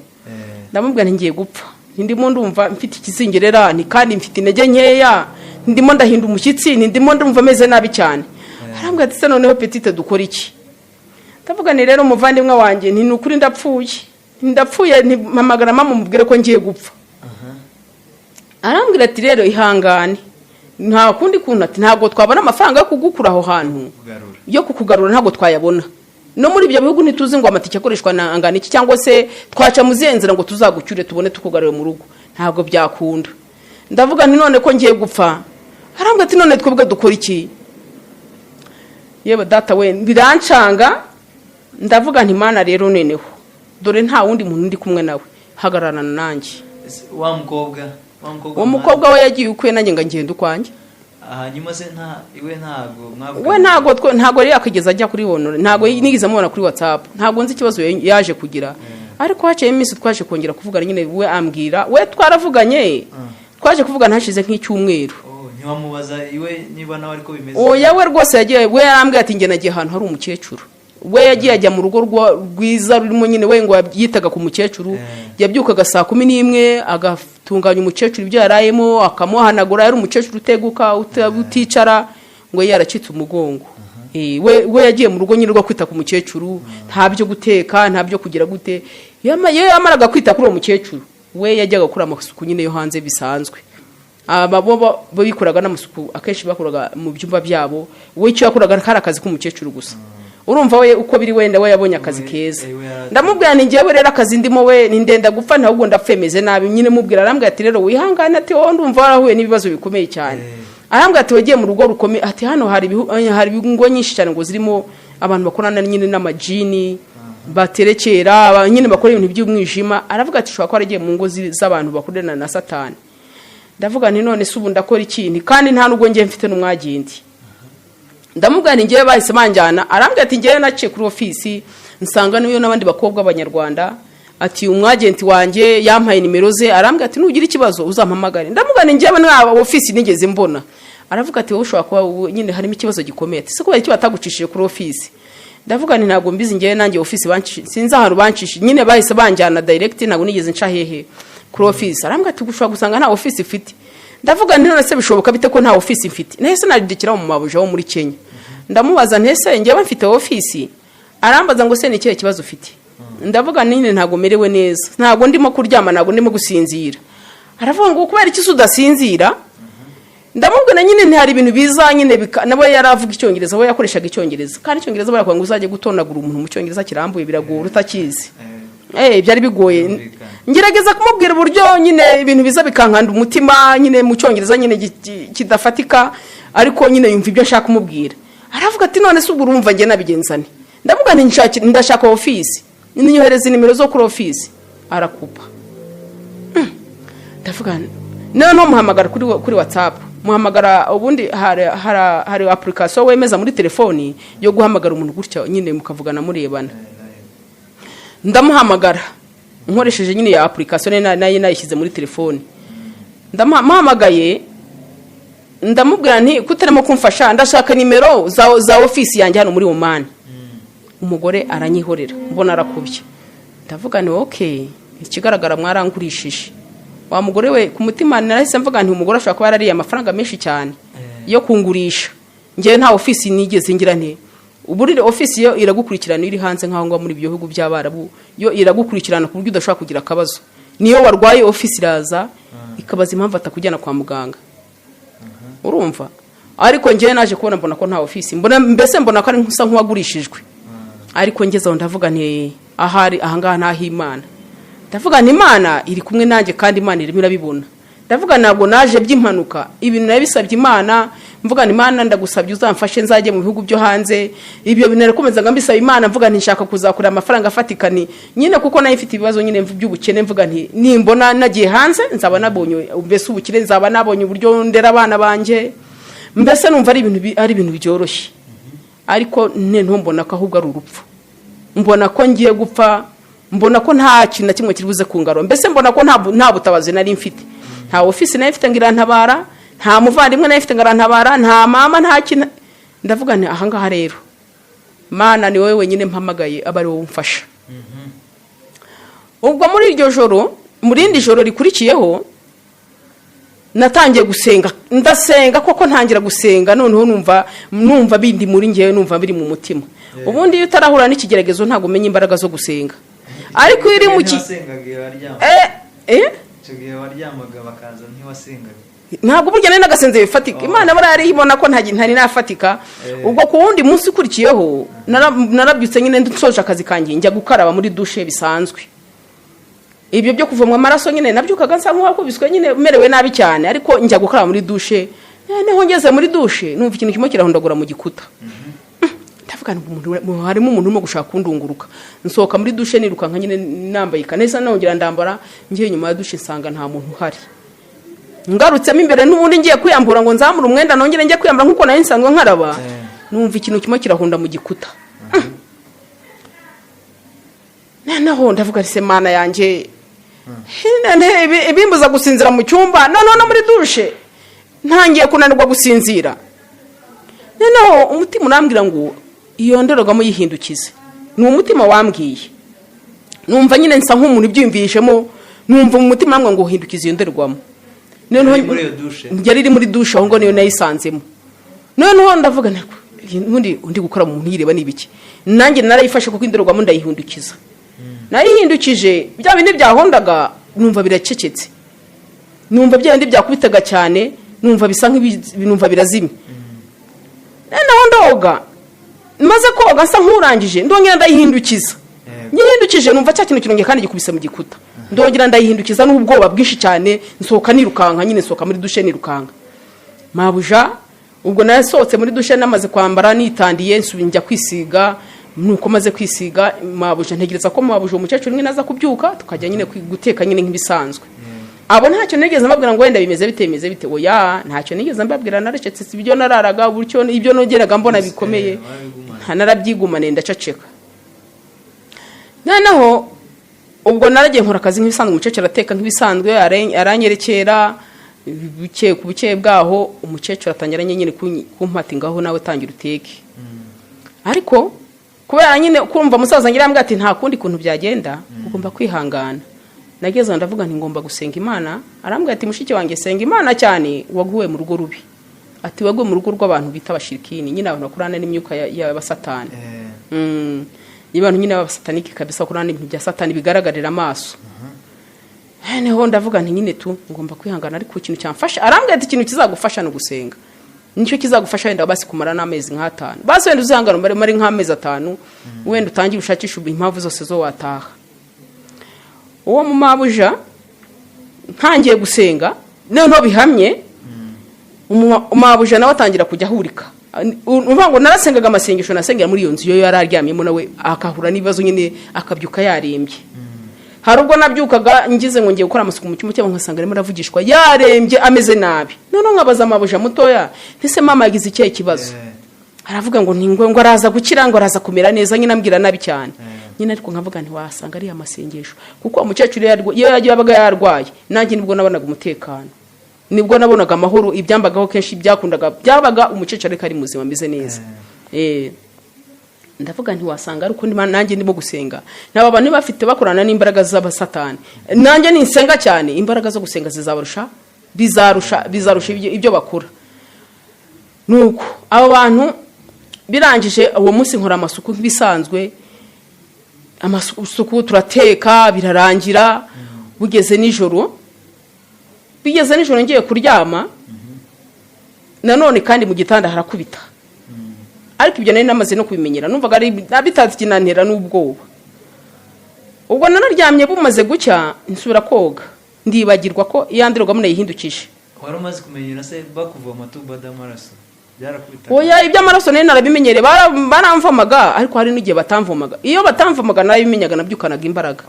Ndamubwira ngiye gupfa, ndimo ndumva mfite ikizingerera, kandi mfite intege nkeya, ndimo ndahinda umushyitsi, ndimo ndumva ameze nabi cyane. Arambwira ati se noneho petite dukora iki? Ndavuga ni rero muvandimwe wanjye, ni ukuri ndapfuye, mpamagara mama mubwire ko ngiye gupfa. Arambwira ati rero ihangane, nta kundi kuntu, ati ntabwo twabona amafaranga yo kugukura aho hantu, yo kukugarura ntabwo twayabona, no muri ibyo bihugu ntituzi ngo amatike akoreshwa na angana iki, cyangwa se twaca mu zenzera ngo tuzagucyure tubone tukugarure mu rugo, ntabwo byakunda. Ndavuga nti none ko ngiye gupfa. Arambwira ati none twebwe dukora iki? Yewe data we, birancanga. Ndavuga nti Mana rero neneho, dore nta wundi muntu ndi kumwe nawe, hagararana nanjye. Wa mukobwa we yagiye ukwe, nanjye ngagenda ukwanjye. Hanyuma se ntago yari yakageza ajya kuri honore, ntago nigize amubona kuri WhatsApp, ntago nzi ikibazo yaje kugira. Ariko haciye iminsi twaje kongera kuvugana, nyine we ambwira, we twaravuganye, twaje kuvugana hashize nk'icyumweru. Ntiwamubaza iwe niba nawe ariko bimeze? Oya, we rwose yagiye, we yarambwiye ati nge nagiye ahantu hari umukecuru. We yagiye ajya mu rugo rwiza rurimo nyine, we ngo yitaga ku mukecuru, yabyukaga saa 11 agatunganya umukecuru ibyo yarayemo, akamuhanagura. Yari umukecuru uteguka uticara, ngo yaracitse umugongo. We yagiye mu rugo nyine rwo kwita ku mukecuru, nta byo guteka, nta byo kugira gute. Yamaraga kwita kuri uwo mukecuru, we yajyaga gukora amasuku nyine yo hanze bisanzwe. Abo bikoraga n'amasuku akenshi bakoraga mu byumba byabo, we icyo yakoraga kari akazi k'umukecuru gusa. Urumva we uko biri, wenda we yabonye akazi keza. Ndamubwira ni ngewe rero akazi ndimo, we nindenda gupfa, ntabwo ndafemeze nabi. Nyine mubwira, arambwira ati rero wihangane, ati wowe ndumva warahuye n'ibibazo bikomeye cyane. Arambwira ati wagiye mu rugo rukomeye, ati hano hari ngo nyinshi cyane, ngo zirimo abantu bakorana nyine n'amajini baterekera, nyine bakora ibintu by'umwijima. Aravuga ati shobora ko aragiye mu ngo z'abantu bakorana na Satani. Ndavuga nti none se ubu ndakora iki? Kandi nta nubwo ngiye mfite n'umwagenti. Ndamubwira ni ngiye bahise banjyana. Arambwira ati ngiye naciye kuri ofisi, nsanga niyo n'abandi bakobwa abanyarwanda, ati umwagenti wanjye yampaye nimero ze. Arambwira ati nugira ikibazo uzampamagare. Ndamubwira ni ngiye n'aba ofisi nigeze mbona. Aravuga ati wowe ushobora kuba nyine harimo ikibazo gikomeye, ati se kubera iki batagucishije kuri ofisi? Ndavuga ni ntabwo mbizi, ngiye nanjye ofisi sinzi ahantu bancishije, nyine bahise banjyana direct, ntabwo nigeze nca hehe kuri ofisi. Arambwira ati gushobora gusanga nta ofisi ifite. Ndavuga nti none se bishoboka bite ko nta ofisi mfite? Nahise naridikira mu mabuja wo muri Kenya. Ndamubaza ntese ngewe mfite ofisi? Arambaza ngo se ni kihe kibazo ufite? Ndavuga nini ntago merewe neza, ntago ndimo kuryama, ntago ndimo gusinzira. Aravuga ngo kubera iki sudasinzira? Ndamubwira nyine ntihari ibintu biza nyine nabo yaravuga icyongereza, we yakoreshaga icyongereza, kandi icyongereza barakwa ngo uzajye gutonagura umuntu mu cyongereza kirambuye biragora utakizi. Byari bigoye. Ngerageza kumubwira uburyo nyine ibintu biza bikankanda umutima nyine mu cyongereza nyine kidafatika, ariko nyine yumva ibyo nshaka kumubwira. Aravuga ati none se ubwo urumva nge nabigenzane? Ndavuga nti ndashaka ofisi, ninyohereza nimero zo kuri ofisi. Arakupa. Ndavuga none muhamagara kuri WhatsApp, muhamagara ubundi hari application wemeza muri telefoni yo guhamagara umuntu gutya nyine mukavugana murebana. Ndamuhamagara nkoresheje nyine ya application nayo nayishyize muri telefoni. Ndamuhamagaye, ndamubwira nti kutarimo kumfasha, ndashaka nimero za ofisi yanjye hano muri Oman. Umugore aranyihorera, mbona arakubye. Ndavuga ni okay, ikigaragara mwarangurishije. Wa mugore we ku mutima narahise mvuga nti umugore ashaka kuba yarariye amafaranga menshi cyane yo kungurisha. Ngiye nta ofisi nigeze ngira nte. Uburire ofisi yo iragukurikirana iri hanze nkaho ngo muri bihugu by'Abarabu, yo iragukurikirana ku buryo udashaka kugira akabazo. Niyo warwaye ofisi iraza ikabaza impamvu atakujyana kwa muganga. Urumva? ariko ngewe naje kubona mbona ko nta ofisi mbona ko ari nkusa nk'uwagurishijwe ariko ngezeho ndavuga nti ahari ahangaha ntaho Imana ndavuga nti Imana iri kumwe nanjye kandi Imana irimo irabibona ndavuga ntabwo naje by'impanuka ibintu nabisabye Imana mvuga nti Imana ndagusabye uzamfashe nzajye mu bihugu byo hanze ibyo bintu nakomeza ngambisaba Imana mvuga nti nshaka kuzakura amafaranga afatikani nyine kuko nayo ifite ibibazo nyine by'ubukene mvuga nti nimbona nagiye hanze nzaba nabonye mbese ubukire nzaba nabonye uburyo ndera abana banje mbese numva ari ibintu byoroshye ariko ntumbona ko ahubwo ari urupfu mbona ko ngiye gupfa mbona ko nta kintu na kimwe kiribuze kungaro mbese mbona ko nta butabazi nari mfite nta ofisi nayo ifite ngirantabara nta muvandimwe nayo ifite ngirantabara nta mama nta kintu ndavuga nti ahangaha rero Mana ni wowe wenyine mpamagaye abari wowe umfasha ubwo muri iryo joro muri indi joro rikurikiyeho natangiye gusenga ndasenga koko ntangira gusenga noneho numva bindi muri ngewe numva biri mu mutima ubundi iyo utarahura n'ikigeragezo ntago umenya imbaraga zo gusenga ariko iri mu waryamaga bakaza ntiwasengaga ntabwo burya nari nagasenze bifatika Imana barari ibona ko ntari nafatika ubwo ku wundi munsi ukurikiyeho narabyutse nyine nsoje akazi kanjye njya gukaraba muri dushe bisanzwe ibyo byo kuvomwa amaraso nyine nabyukaga nsa nk'uwakubiswe nyine umerewe nabi cyane ariko njya gukaraba muri dushe noneho ngeze muri dushe numva ikintu kimwe kirahondagura mu gikuta ndavuga harimo umuntu urimo gushaka kundunguruka nsohoka muri dushe nirukanka nyine nambaye ikaneza nongera ndambara ngiye nyuma ya dushe nsanga nta muntu uhari ngarutsemo imbere n'ubundi ngiye kwiyambura ngo nzamure umwenda nongere njye kwiyambura nk'uko nari nsanzwe nkaraba numva ikintu kimwe kirahonda mu gikuta noneho ndavuga nti Mana yanjye ibimbuza gusinzira mu cyumba noneho no muri dushe ntangiye kunanirwa gusinzira noneho umutima urambwira ngo iyo ndorogamo yihindukize ni umutima wambwiye numva nyine nsa nk'umuntu ibyiyumvishemo numva mu mutima namwe ngo uhindukize iyo ndorogamo noneho njya riri muri dushe aho ngo niyo nayisanzemo noneho ndavuga nako undi gukora mu muntu yireba n'ibiki nanjye narayifashe kuko indorogamo ndayihindukiza nayihindukije bya bindi byahondaga numva biracecetse numva bya bindi byakubitaga cyane numva bisa nk'ibinumva birazimye noneho ndoga maze koga nsa nk'urangije ndongera ndayihindukiza nyihindukije numva cya kintu kirongeye kandi gikubise mu gikuta ndongera ndayihindukiza n'ubwoba bwinshi cyane nsohoka nirukanka nyine nsohoka muri dushe nirukanka mabuja ubwo nasohotse muri dushe namaze kwambara nitandiye njya kwisiga nuko maze kwisiga mabuja ntegereza ko mabuja umukecuru nyine aza kubyuka tukajya nyine guteka nyine nk'ibisanzwe abo ntacyo nigeze mbabwira ngo wenda bimeze bite oya ntacyo nigeze mbabwira narecetse ibyo nararaga buryo ibyo nogeraga mbona bikomeye narabyigumane ndaceceka noneho ubwo naragiye nkora akazi nk'ibisanzwe umukecuru ateka nk'ibisanzwe aranyerekera ku buke bwaho umukecuru atangira nyine kumpata ngaho nawe tangira uteke ariko kubera nyine kumva musaza ngira ambwa ati nta kundi kuntu byagenda ugomba kwihangana nageze ndavuga nti ngomba gusenga Imana arambwira ati mushiki wanjye senga Imana cyane waguwe mu rugo rubi ati waguwe mu rugo rw'abantu bita abashirikini nyine abantu bakurana n'imyuka y'abasatani y'abantu nyine b'abasataniki kabisa bakurana n'ibintu bya satani bigaragarira amaso neho ndavuga nti nyine ngomba kwihangana ariko ikintu cyamfasha arambwira ati ikintu kizagufasha no gusenga nicyo kizagufasha wenda basi kumara n'amezi nk'atanu basi wenda uzihangana mari nk'amezi 5 wenda utangiye ushakisha impamvu zose zo wataha uwo mu mabuja ntangiye gusenga noneho bihamye umabuja nawe atangira kujya ahurika uvuga ngo narasengaga amasengesho nasengera muri iyo nzu yo yararyamyemo nawe akahura n'ibibazo nyine akabyuka yarembye hari ubwo nabyukaga ngize ngo ngiye gukora amasuku mu cyumba cyangwa nkasanga arimo aravugishwa yarembye ameze nabi noneho nkabaza amabuja mutoya ese mama yagize ikihe kibazo aravuga ngo ngo araza gukira ngo araza kumera neza nyine ambwira nabi cyane nyine ariko nkavuga nti wasanga ari amasengesho kuko umukecuru iyo yabaga yarwaye nanjye nibwo nabonaga umutekano nibwo nabonaga amahoro ibyambagaho kenshi byabaga umukecuru ariko ari muzima ameze neza ndavuga nti wasanga ari ukundi nanjye ndimo gusenga naba abantu bafite bakorana n'imbaraga z'abasatani nanjye ninsenga cyane imbaraga zo gusenga bizarusha ibyo bakora nuko abo bantu birangije uwo munsi nkora amasuku nk'ibisanzwe amasuku turateka birarangira bigeze nijoro ngiye kuryama nanone kandi mu gitanda harakubita ariko ibyo nari namaze no kubimenyera numvaga ari bitazi kinantera n'ubwoba. Ubwo nanaryamye bumaze gucya nsubira koga ndibagirwa ko yandirwa munayihindukije. wari umaze kumenyera se bakuvoma tuba d'amaraso byarakubita? Oya iby'amaraso nari narabimenyere baramvomaga ariko hari n'igihe batamvomaga. Iyo batamvomaga nabimenyaga nabyukanaga imbaraga.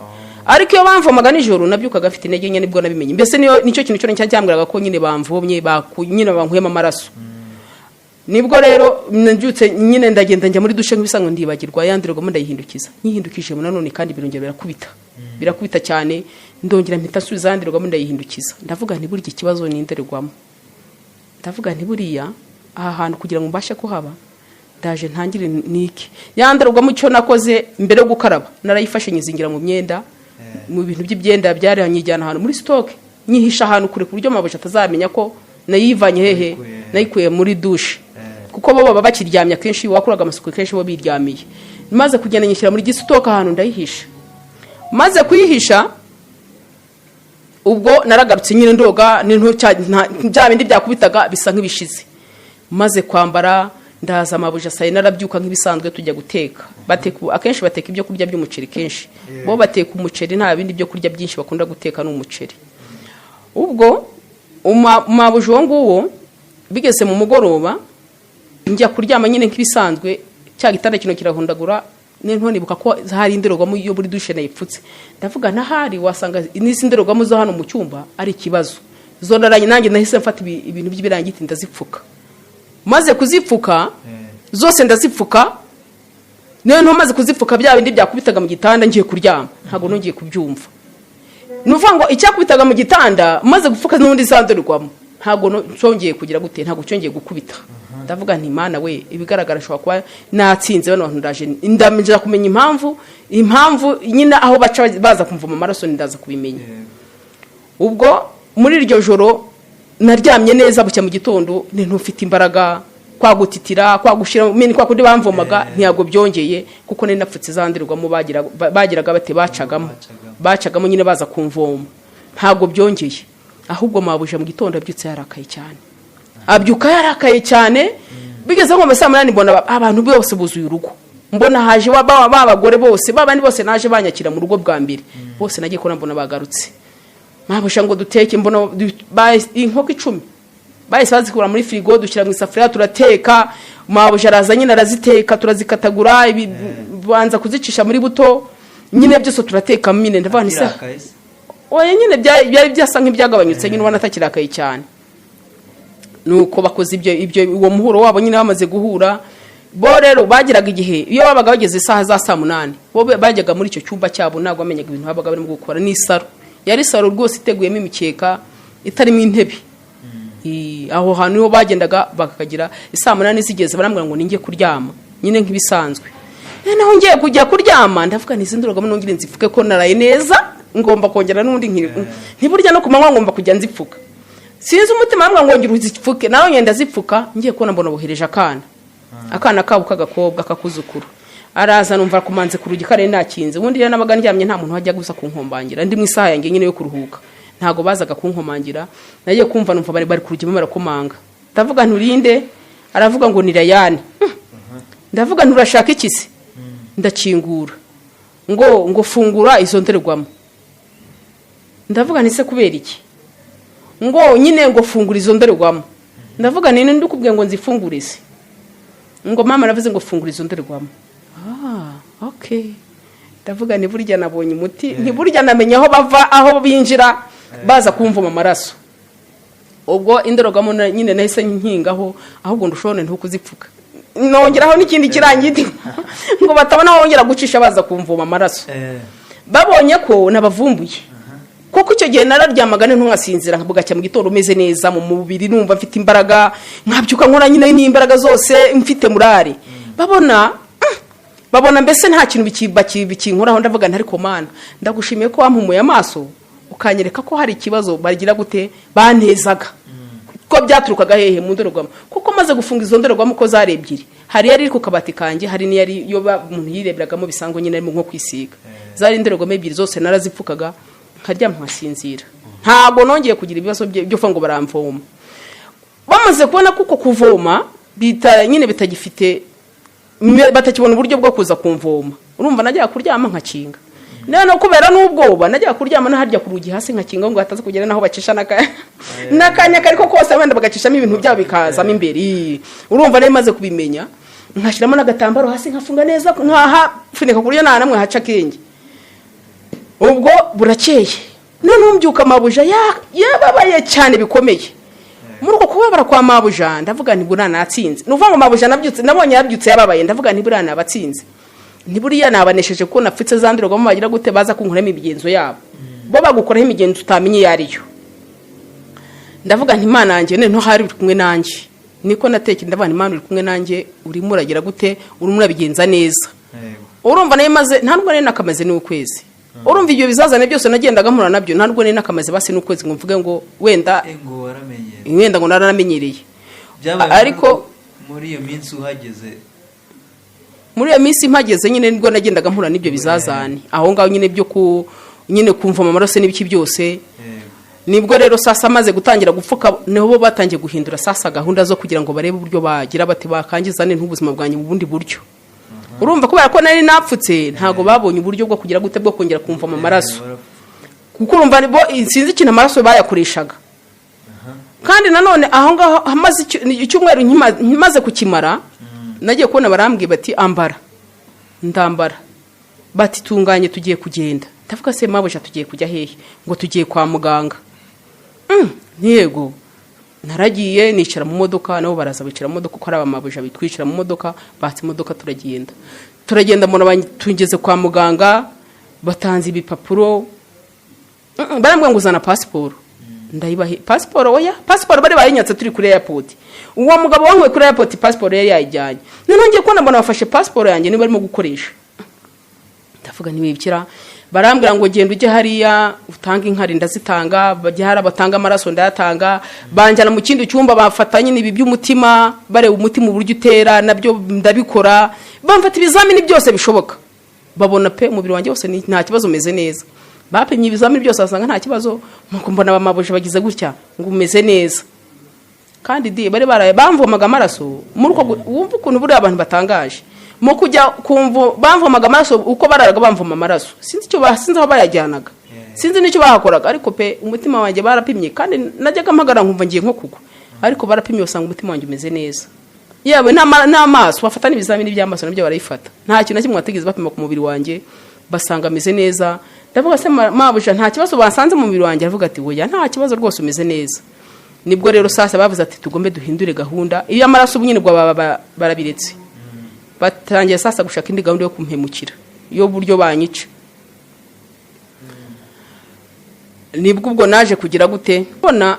Ariko iyo bamvomaga nijoro nabyukaga afite intege nke nibwo nabimenye. Mbese nicyo kintu cyo cyambwiraga ko nyine bamvomye nyine bankuyemo amaraso. Nibwo rero nabyutse nyine ndagenda njya muri dushe nk'ibisanzwe ndibagirwa yandirwa ndayihindukiza. Nyihindukije nanone kandi birongera birakubita. Birakubita cyane ndongera mpita nsubiza yandirwa ndayihindukiza. Ndavuga nti burya ikibazo ni indererwamo. Ndavuga nti buriya aha hantu kugira ngo mbashe kuhaba ndaje ntangire niki. Yandirwa cyo nakoze mbere yo gukaraba narayifashe nyizingira mu myenda mu bintu by'ibyenda byaranyijyana ahantu muri stock nyihisha ahantu kure ku buryo mabusha atazamenya ko nayivanye hehe nayikuye muri douche kuko bo baba bakiryamya kenshi wakuraga amasuku kenshi bo biryamiye. Maze kugenda nyishyira muri gistock ahantu ndayihisha. Maze kuyihisha ubwo naragarutse nyine ndoga bya bindi byakubitaga bisa nk'ibishize. Maze kwambara ndaza amabuje saye narabyuka nk'ibisanzwe tujya guteka. Akenshi bateka ibyo kurya by'umuceri kenshi. Bo bateka umuceri nta bindi byo kurya byinshi bakunda guteka n'umuceri. Ubwo umabuje nguwo bigeze mu mugoroba njya kuryama nyine nk'ibisanzwe cya gitanda kino kirahundagura nento nibuka ko hari inderogamo yo buri dushe nayipfutse. Ndavuga nahari wasanga n'isi inderogamo zo hano mu cyumba ari ikibazo. Zo naranye nanjye nahise mfata ibintu by'ibirangiti ndazipfuka. Maze kuzipfuka zose ndazipfuka nento maze kuzipfuka bya bindi byakubitaga mu gitanda ngiye kuryama ntago nongeye kubyumva. Nuvuga ngo icyakubitaga mu gitanda maze gupfuka n'undi zandorwamo ntago cyongeye kugira gute ntago cyongeye gukubita. Ndavuga nti Mana we ibigaragara shwa kwa natsinze bano bantu ndaje ndamije kumenya impamvu nyine aho baza kumvuma amaraso ndaza kubimenya. Ubwo muri iryo joro naryamye neza bucya mu gitondo ntufite imbaraga kwagutitira kwagushira mini kwa kundi bamvomaga ntiyago byongeye kuko nari napfutse zandirwamo bagiraga bate bacagamo nyine baza kumvoma ntago byongeye. Ahubwo mabuje mu gitondo abyutse yarakaye cyane. Abyuka yarakaye cyane bigeze ngo mbese amanani mbona abantu bose buzuye urugo. Mbona haje babagore bose babandi bose naje banyakira mu rugo bwa mbere bose nagiye ko mbona bagarutse. Mabusha ngo duteke mbona inkoko 10 bahise bazikura muri frigo dushyira mu isafuriya turateka. Mabusha araza nyine araziteka turazikatagura banza kuzicisha muri buto nyine byose turateka mine ndavuga nti oya nyine byari byasa nk'ibyagabanyutse nyine ubona atakirakaye cyane. Nuko bakoze ibyo uwo muhuro wabo nyine bamaze guhura. Bo rero bagiraga igihe iyo babaga bageze isaha za 8 bo bajyaga muri icyo cyumba cyabo ntago amenyaga ibintu babaga barimo gukora ni saro. Yari saro rwose iteguyemo imikeka itarimo intebe. Aho hantu yo bagendaga bakagira isaa 8 zigeze barambwira ngo ninge kuryama nyine nk'ibisanzwe. Naho ngiye kujya kuryama ndavuga nizinduragamo nongire nzifuke ko naraye neza ngomba kongera n'undi ntiburya no kumanywa ngomba kujya nzipfuka. Sinzi umutima wamwe ngo ngira uzipfuke naho ngenda zipfuka ngiye kubona mbona bohereje akana kabo kagakobwa kakuzukuru. Araza numva kumanze ku rugi kare nakinze ubundi rero nabaga ndyamye nta muntu wajya gusa kunkombangira ndi mu isaha yanjye nyine yo kuruhuka ntago bazaga kunkomangira nagiye kumva numva bari ku rugi barakomanga. Ndavuga nturinde aravuga ngo ni Rayane. Ndavuga nturashaka iki se ndakingura ngo fungura izo ndererwamo. Ndavuga nise kubera iki ngo nyine ngo fungura izo ndererwamo. Ndavuga nene ndukubwiye ngo nzifungure se ngo mama navuze ngo fungura izo ndererwamo. Okay. Ndavuga ni burya nabonye umuti ni burya namenye aho bava aho binjira baza kumvuma amaraso. Ubwo indererwamo nyine nahise nkingaho ahubwo ndushone ntukuzipfuka. Nongeraho n'ikindi kirangiti ngo batabona wongera gucisha baza kumvuma amaraso. Babonye ko nabavumbuye. Kuko icyo gihe nararyamaga ntungasinzira nkabugacya mu gitondo umeze neza mu mubiri numva mfite imbaraga nkabyuka nkora nyine n'imbaraga zose mfite murari. Babona mbese nta kintu bikinkoraho ndavuga ntari ko Mana ndagushimiye ko wampumuye amaso ukanyereka ko hari ikibazo bagira gute banezaga ko byaturukaga hehe mu ndorerwamo kuko maze gufunga izo ndorerwamo ko zari ebyiri hari yari ku kabati kanjye hari ni yari yo umuntu yireberagamo bisango nyine arimo nko kwisiga zari indorerwamo ebyiri zose narazipfukaga nkarya mpasinzira ntago nongeye kugira ibibazo byo ngo baramvoma. bamaze kubona kuko kuvoma nyine bitagifite batakibona uburyo bwo kuza kumvoma, urumva najya kuryama nkakinga. None kubera n'ubwoba najya kuryama naharya ku rugi hasi nkakinga ngo hataza kugera naho bacisha nakanya kariko kose wenda bagacishamo ibintu byabo bikazamo imbere. Urumva nari maze kubimenya nkashiramo n'agatambaro hasi nkafunga neza nkaha funika ku buryo nta namwe haca kenge. Ubwo burakeye none umbyuka mabuja yababaye cyane bikomeye. Muri uko kubabara kwa mabuja ndavuga nti burana atsinze. Nuvuga ngo mabuja nabyutse nabonye yabyutse yababaye ndavuga nti burana abatsinze. Ntiburiya nabanesheje ko napfitse zandirwamo bagira gute baza kunkuramo imigenzo yabo. Bo bagukoraho imigenzo utamenye yariyo. Ndavuga nti Imana yanjye none hari uri kumwe nanjye. Niko nateke ndavuga nti Imana uri kumwe nanjye urimo uragira gute urimo urabigenza neza. Urumva naye maze nta nubwo nari nakamaze n'ukwezi. Urumva ibyo bizazane byose nagendaga mpura nabyo nta nubwo nari nakamaze base n'ukwezi ngo mvuge ngo wenda ngo naramenyereye. Ariko muri iyo minsi uhageze, muri iyo minsi mpageze nyine nibwo nagendaga mpura n'ibyo bizazane aho ngaho nyine byo nyine kumva amaraso n'ibiki byose. Nibwo rero sasa maze gutangira gupfuka niho batangiye guhindura sasa gahunda zo kugira ngo barebe uburyo bagira bati bakangizane n'ubuzima bwanyu mu bundi buryo. Urumva kubera ko nari napfutse ntago babonye uburyo bwo kugira gute bwo kongera kumva amaraso, kuko urumva bo sinzi ikintu amaraso bayakoreshaga. Kandi nanone aho ngaho hamaze icyumweru nkimaze kukimara nagiye kubona barambwiye bati ambara ndambara bati tunganye tugiye kugenda. Ndavuga se mabuja tugiye kujya hehe? Ngo tugiye kwa muganga. Ntiyego naragiye nicara mu modoka nabo baraza bicara mu modoka ko ari abamabuja bitwicira mu modoka batse imodoka turagenda mbona tungeze kwa muganga batanze ibipapuro barambwa ngo uzana passport. Ndayibahe passport oya passport bari bayinyatse turi kuri airport. Uwo mugabo wankwe kuri airport passport yari yayijyanye. None ngiye kubona mbona bafashe passport yanjye niba barimo gukoresha. Ndavuga ntibibikira barambwira ngo genda ujye hariya utanga inkari ndazitanga bajya batanga amaraso ndayatanga banjana mu kindi cyumba bafatanye nibi by'umutima bareba umutima uburyo utera nabyo ndabikora bamfata ibizamini byose bishoboka babona pe umubiri wanjye wose nta kibazo meze neza. Bapimye ibizamini byose basanga nta kibazo nuko mbona abamabuja bagize gutya ngo umeze neza. Kandi bari bamvomaga amaraso muri uko wumva ukuntu buri abantu batangaje mo kujya kumva bamvomaga amaraso uko bararaga bamvoma amaraso sinzi icyo basinze aho bayajyanaga sinzi n'icyo bahakoraga ariko pe umutima wanjye barapimye kandi najyaga mpagara nkumva ngiye nko kugwa ariko barapimye basanga umutima wanjye umeze neza. Yewe n'amaso bafatana ibizamini by'amaso nabyo barayifata nta kintu na kimwe bategeze bapima ku mubiri wanjye basanga ameze neza. Ndavuga se mabuja nta kibazo basanze mu mubiri wanjye avuga ati oya nta kibazo rwose umeze neza. Nibwo rero sasa bavuze ati tugombe duhindure gahunda iyo amaraso bunyine bwo barabiretse batangiye sasa gushaka indi gahunda yo kumpemukira yo buryo banyica. Nibwo ubwo naje kugira gute bona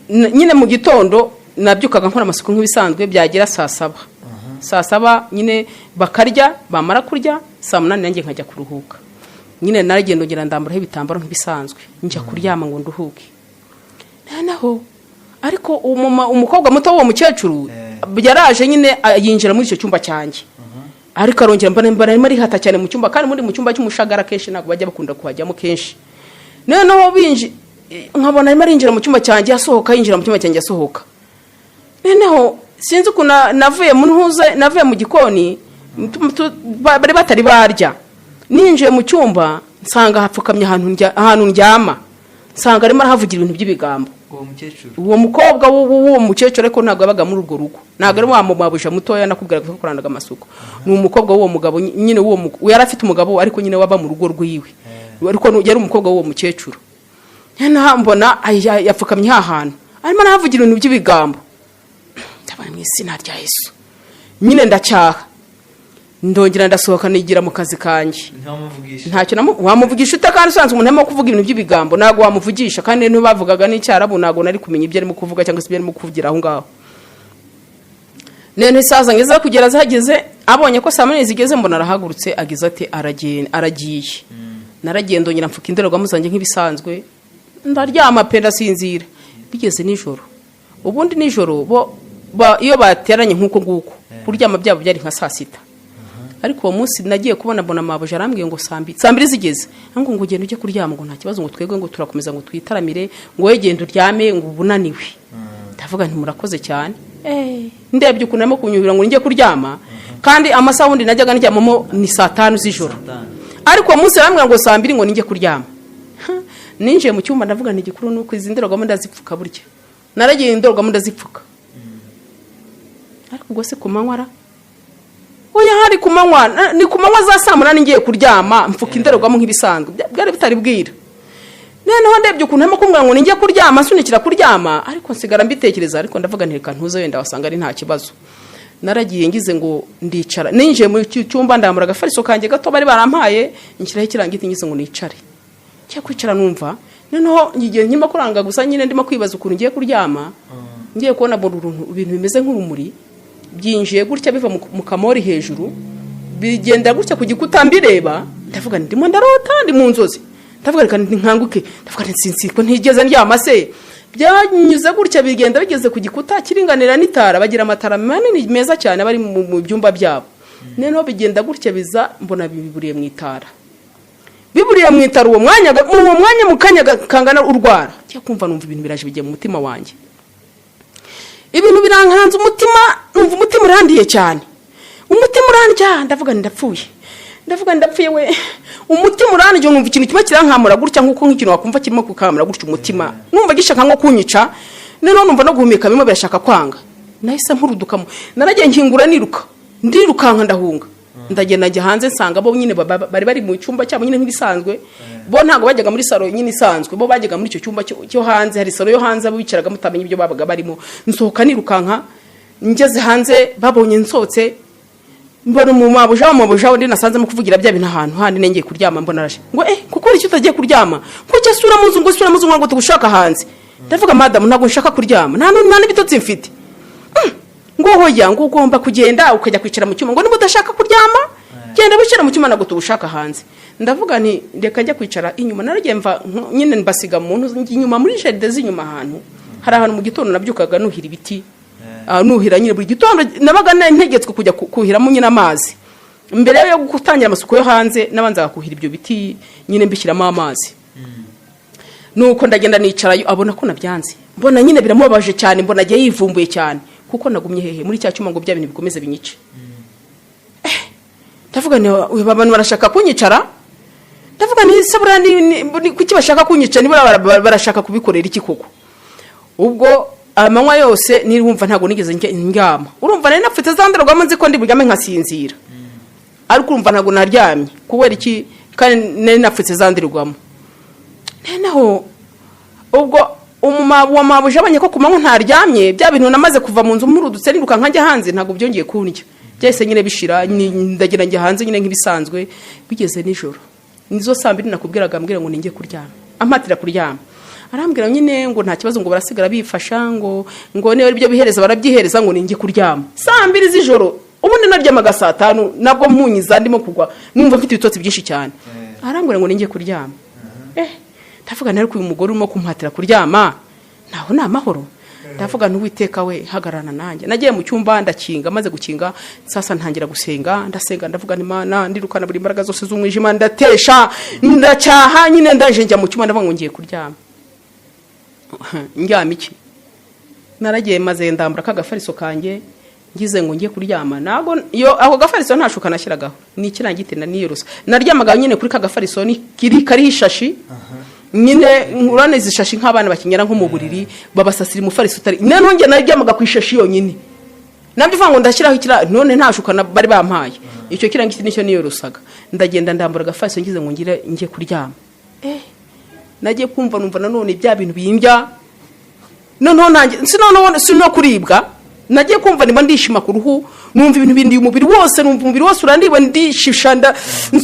nyine mu gitondo nabyukaga nkora amasuku nk'ibisanzwe byagira saa 7 nyine bakarya bamara kurya saa 8 nanjye nkajya kuruhuka. Nyine naragenda ngira ndambara ibitambaro nk'ibisanzwe njya kuryama ngo nduhuke. Naho ariko umukobwa muto wo mukecuru yaraje nyine yinjira muri icyo cyumba cyanjye. Ariko arongera mbana ari hata cyane mu cyumba kandi muri mu cyumba cy'umushagara kenshi ntabwo bajya bakunda kuhajyamo kenshi. Noneho binji nkabona ari marinjira mu cyumba cyanjye asohoka yinjira mu cyumba cyanjye asohoka. Noneho sinzi kuna navuye mu gikoni bari batari barya. Ninjiye mu cyumba nsanga hapfukamye ahantu ndyama. Nsanga arimo arahavugira ibintu by'ibigambo. Uwo mukobwa w'uwo mukecuru ariko ntabwo yabaga muri urwo rugo. Ntabwo ari wa mabuja mutoya nakubwira ko koranaga amasuko. Ni umukobwa w'uwo mugabo nyine yari afite umugabo ariko nyine waba mu rugo rwiwe. Ariko yari umukobwa w'uwo mukecuru. Nyana mbona yapfukamye hahantu. Arimo arahavugira ibintu by'ibigambo. Ndabona mu izina rya Yesu. Nyine ndacyaha. Ndongera ndasohoka nigira mu kazi kanjye. Ntacyo wamuvugisha utakandi usanzwe umuntu arimo kuvuga ibintu by'ibigambo ntago wamuvugisha kandi niba bavugaga n'icyarabu ntago nari kumenya ibyo arimo kuvuga cyangwa se ibyo arimo kuvugira aho ngaho. Nene saza ngeze kugera zahageze abonye ko saa 8 zigeze mbona arahagurutse agize ati aragiye. Naragenda ndongera mfuka indorerwamo zanjye nk'ibisanzwe ndaryama pe ndasinzira. Bigeze nijoro ubundi nijoro iyo bateranye nk'uko nguko kuryama byabo byari nka saa 6. Ariko uwo munsi nagiye kubona mbona mabuja arambwiye ngo saa 2 zigeze ngo ugende ujye kuryama ngo nta kibazo ngo twebwe ngo turakomeza ngo twitaramire ngo wegende uryame ngo ubunaniwe. ndavuga nti murakoze cyane ndebye ukuntu arimo kunyuhira ngo njye kuryama kandi amasaha undi najyaga ndyamamo ni 5 z'ijoro ariko umunsi bambwira ngo 2 ngo njye kuryama ninjiye mu cyumba ndavuga nti gikuru nuko izi ndorogamo ndazipfuka burya naragiye indorogamo ndazipfuka ariko ubwo se kumanywa oya hari kumanywa ni kumanywa za 8 ngiye kuryama mfuka indorogamo nk'ibisanzwe byari bitari bwira noneho ndebye ukuntu arimo kumbwira ngo njye kuryama sunikira kuryama ariko nsigara mbitekereza ariko ndavuga nti reka ntuze wenda wasanga ari nta kibazo naragiye ngize ngo ndicara ninjiye mu cyumba ndamura agafariso kanjye gato bari barampaye inshyiraho ikirangiti ngize ngo nicare cyo kwicara numva noneho ngiye nkima kuranga gusa nyine ndimo kwibaza ukuntu ngiye kuryama ngiye kubona ibintu bimeze nk'urumuri byinjiye gutya biva mu kamori hejuru bigenda gutya ku gikuta mbireba ndavuga ndimo ndarota ndi mu nzozi ndavuga reka nkanguke ndavuga nsinsiko ntigeze ndyama se byanyuze gutya bigenda bigeze ku gikuta kiringanira n'itara bagira amatara manini meza cyane bari mu byumba byabo noneho bigenda gutya biza mbona biburiye mu itara uwo mwanya mu kanya kangana urwara cyo kumva numva ibintu biraje bigiye mu mutima wanjye ibintu birankanze umutima numva umutima urandiye cyane umutima urandya ndavuga ndapfuye we umutima urandya numva ikintu kimwe kirankamura gutya nkuko nk'ikintu wakumva kirimo kukamura gutya umutima numva gishaka nko kunyica noneho numva no guhumeka bimwe birashaka kwanga nahise mpurudukamo naragiye nkingura ndirukanka ndahunga ndagenda njya hanze nsanga bo nyine bari mu cyumba cyabo nyine nk'ibisanzwe bo ntago bajyaga muri salo nyine isanzwe bo bajyaga muri icyo cyumba cyo hanze hari salo yo hanze abicaraga mutamenye ibyo babaga barimo nsohoka nirukanka ngeze hanze babonye nsotse mbona mu mabuja undi nasanzemo kuvugira bya bintu ahantu handi nengeye kuryama mbona araje ngo kuko icyo utagiye kuryama kuko sura muzu ngo tugushaka hanze ndavuga madam ntago nshaka kuryama nta n'ibitotsi mfite ngo hoya ngo ugomba kugenda ukajya kwicara mu cyuma ngo niba udashaka kuryama genda wicara mu cyuma nago tugushaka hanze ndavuga nti reka njya kwicara inyuma naragiye mva nyine mbasiga mu ntu inyuma muri jardin z'inyuma ahantu hari ahantu mu gitondo nabyukaga nuhira ibiti nuhira nyine buri gitondo nabaga ntegetswe kujya kuhiramo nyine amazi mbere yo gutangira amasuku yo hanze nabanza kuhira ibyo biti nyine mbishyiramo amazi nuko ndagenda nicara abona ko nabyanze mbona nyine biramubabaje cyane mbona agiye yivumbuye cyane kuko nagumye hehe muri cya cyuma ngo bya bintu bikomeze binyice ndavuga ni abantu barashaka kunyicara ndavuga ni sabura ni kuki bashaka kunyica ni barashaka kubikorera iki koko ubwo amanywa yose nirumva ntago nigeze ndyama urumva nari napfite zandarwamo nzi ko ndi bugame nkasinzira ariko urumva ntago naryamye kubera iki kandi nari napfite zandirwamo naho ubwo umumabuje abanye ko kumanywa ntaryamye bya bintu namaze kuva mu nzu murudutse niruka nkajya hanze ntago byongeye kunjya byese nyine bishira ndagira njya hanze nyine nk'ibisanzwe bigeze nijoro nizo 2 nakubwiraga ambwira ngo ninge kuryama ampatira kuryama arambwira nyine ngo nta kibazo ngo barasigara bifasha ngo niba ibyo bihereza barabyihereza ngo ninge kuryama 2 z'ijoro ubundi naryamaga 5 nabwo mpunyiza ndimo kugwa numva mfite ibitotsi byinshi cyane arambwira ngo ninge kuryama ndavuga nari uyu mugore urimo kumpatira kuryama naho na mahoro ndavuga n'uwiteka we hagarana nanjye nagiye mu cyumba ndakinga maze gukinga sasa ntangira gusenga ndasenga ndavuga n'Imana ndirukana buri mbaraga zose z'umwijima ndatesha ndacyaha nyine ndaje njya mu cyumba ndavuga ngo ngiye kuryama ndyama iki naragiye maze ndambura kagafariso kanjye ngize ngo ngiye kuryama nago yo ako gafariso ntashuka nashyiragaho ni ikirangite na niyerusa naryamaga nyine kuri kagafariso ni kari hishashi nyine urane zishashi nk'abana bakinyera nko mu buriri babasasira mu fariso utari none nge naryamaga ku ishashi yonyine nabyo vango ndashyiraho ikira none ntashuka bari bampaye icyo kirangite nicyo niyerusaga ndagenda ndambura gafariso ngize ngo ngiye kuryama nagiye kumva numva nanone bya bintu bimbya noneho nanjye sino kuribwa nagiye kumva niba ndishima ku ruhu numva ibintu bindi umubiri wose numva umubiri wose urandiwe ndishisha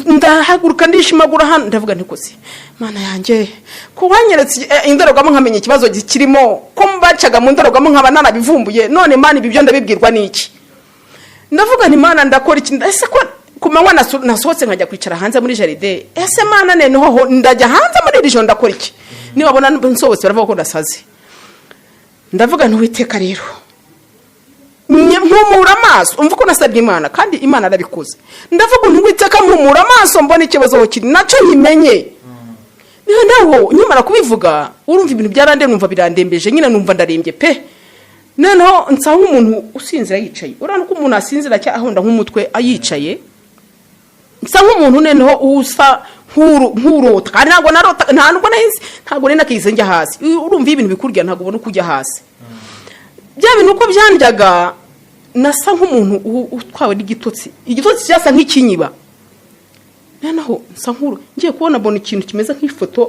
ndahaguruka ndishimagura hano ndavuga nti kose mana yanjye ko wanyeretse indorogamo nkamenya ikibazo kirimo ko mbacaga mu ndorogamo nkaba nanabivumbuye none mana ibi byo ndabibwirwa niki ndavuga nti mana ndakora iki ese ko kumanywa nasohotse nkajya kwicara hanze muri jardin ese mana neho ndajya hanze muri iri joro ndakora iki niba babona nsohotse baravuga ko ndasaze ndavuga ntuwiteka rero mpumura amaso umva ko nasabye Imana kandi Imana arabikoze ndavuga ntuwiteka mpumura amaso mbona ikibazo kiri nacyo nyimenye naho nyamara kubivuga urumva ibintu byarande numva birandembeje nyine numva ndarembye pe noneho nsa nk'umuntu usinzira yicaye urana ko umuntu asinzira cyahonda nk'umutwe ayicaye nsa nk'umuntu noneho usa nk'urota kandi ntabwo narota ntabwo nahinze ntabwo nina kize njya hasi urumva ibintu bikurya ntabwo ubona kujya hasi bya bintu uko byandyaga nasa nk'umuntu utwawe n'igitotsi cyasa nk'ikinyiba noneho nsa nk'uru ngiye kubona bona ikintu kimeze nk'ifoto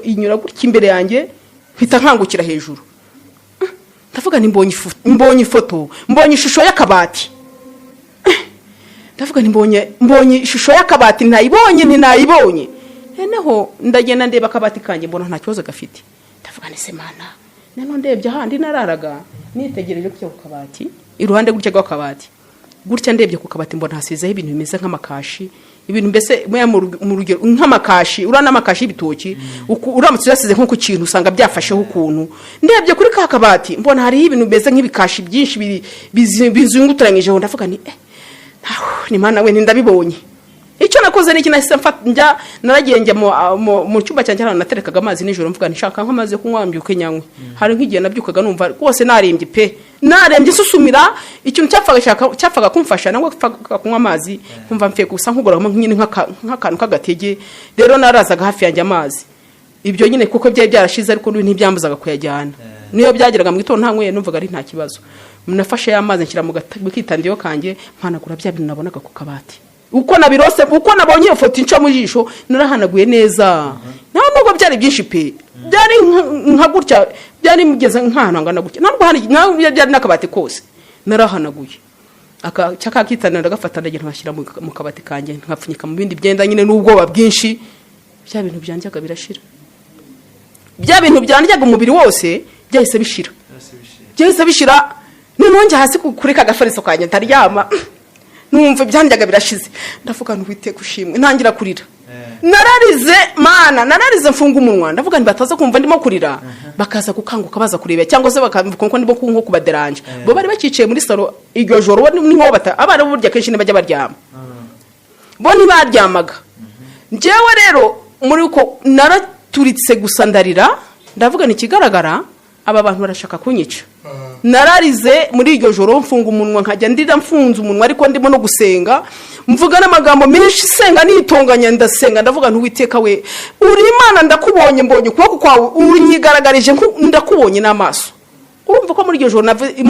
inyura gutya imbere yanjye mpita nkangukira hejuru ndavuga ni mbonye ifoto mbonye ishusho y'akabati ndavuga ni mbonye ishusho y'akabati ntinayibonye noneho ndagenda ndeba akabati kanjye mbona nta kibazo gafite ndavuga ni semana noneho ndebye ahandi nararaga nitegereje kujya ku kabati iruhande gutya rw'akabati gutya ndebye ku kabati mbona hasizeho ibintu bimeze nk'amakashi ibintu mbese mu rugero nk'amakashi urana amakashi y'ibitoki uramutse yasize nko ku kintu usanga byafasheho ukuntu ndebye kuri ka kabati mbona hari ibintu bimeze nk'ibikashi byinshi bizunguturanyijeho ndavuga ni ni mana we ndabibonye icyo nakoze n'iki nahise njya naragiye njya mu cyumba cyanjye hano naterekaga amazi nijoro mvuga nshaka nk'amazi yo kunywa mbyuke nyanywe hari nk'igihe nabyukaga numva rwose narembye pe narembye susumira ikintu cyapfaga kumfasha nangwa kunywa amazi kumva mfye gusa nkugoramo nyine nk'akantu k'agatege rero narazaga hafi yanjye amazi ibyo nyine kuko byari byarashize ariko ntibyambuzaga kuyajyana niyo byageraga mu gitondo nta nkwe numvaga ari nta kibazo nafashe y'amazi nshyira mu kitandiyo kanjye mpanagura bya bintu nabonaga ku kabati uko nabirose uko nabonye iyo foto inca mu jisho narahanaguye neza naho nubwo byari byinshi pe byari nka gutya byari mugeze nk'ahantu angana gutya ntabwo byari n'akabati kose narahanaguye cyakakitanira gafata ndagira nkashyira mu kabati kanjye nkapfunyika mu bindi byenda nyine n'ubwoba bwinshi bya bintu byandyaga birashira bya bintu byandyaga umubiri wose byahise bishira noneho njya hasi kuri ka gafariso kanjye ntaryama numva byandyaga birashize ndavuga ntwite gushimwe ntangira kurira nararize mfunga umunwa ndavuga bataza kumva ndimo kurira bakaza gukanguka baza kureba cyangwa se bakamvuga ko ndimo nko kubaderanje bo bari bakicaye muri salo iryo joro niho abana burya kenshi ntibajya baryama bo ntibaryamaga njyewe rero muri uko naraturitse gusa ndarira ndavuga n'ikigaragara aba bantu barashaka kunyica nararize muri iryo joro mfunga umunwa nkajya ndira mfunze umunwa ariko ndimo no gusenga mvuga n'amagambo menshi senga nitonganya ndasenga ndavuga ntuwiteka we uri Imana ndakubonye mbonye ukuboko kwawe unyigaragarije ndakubonye n'amaso urumva ko muri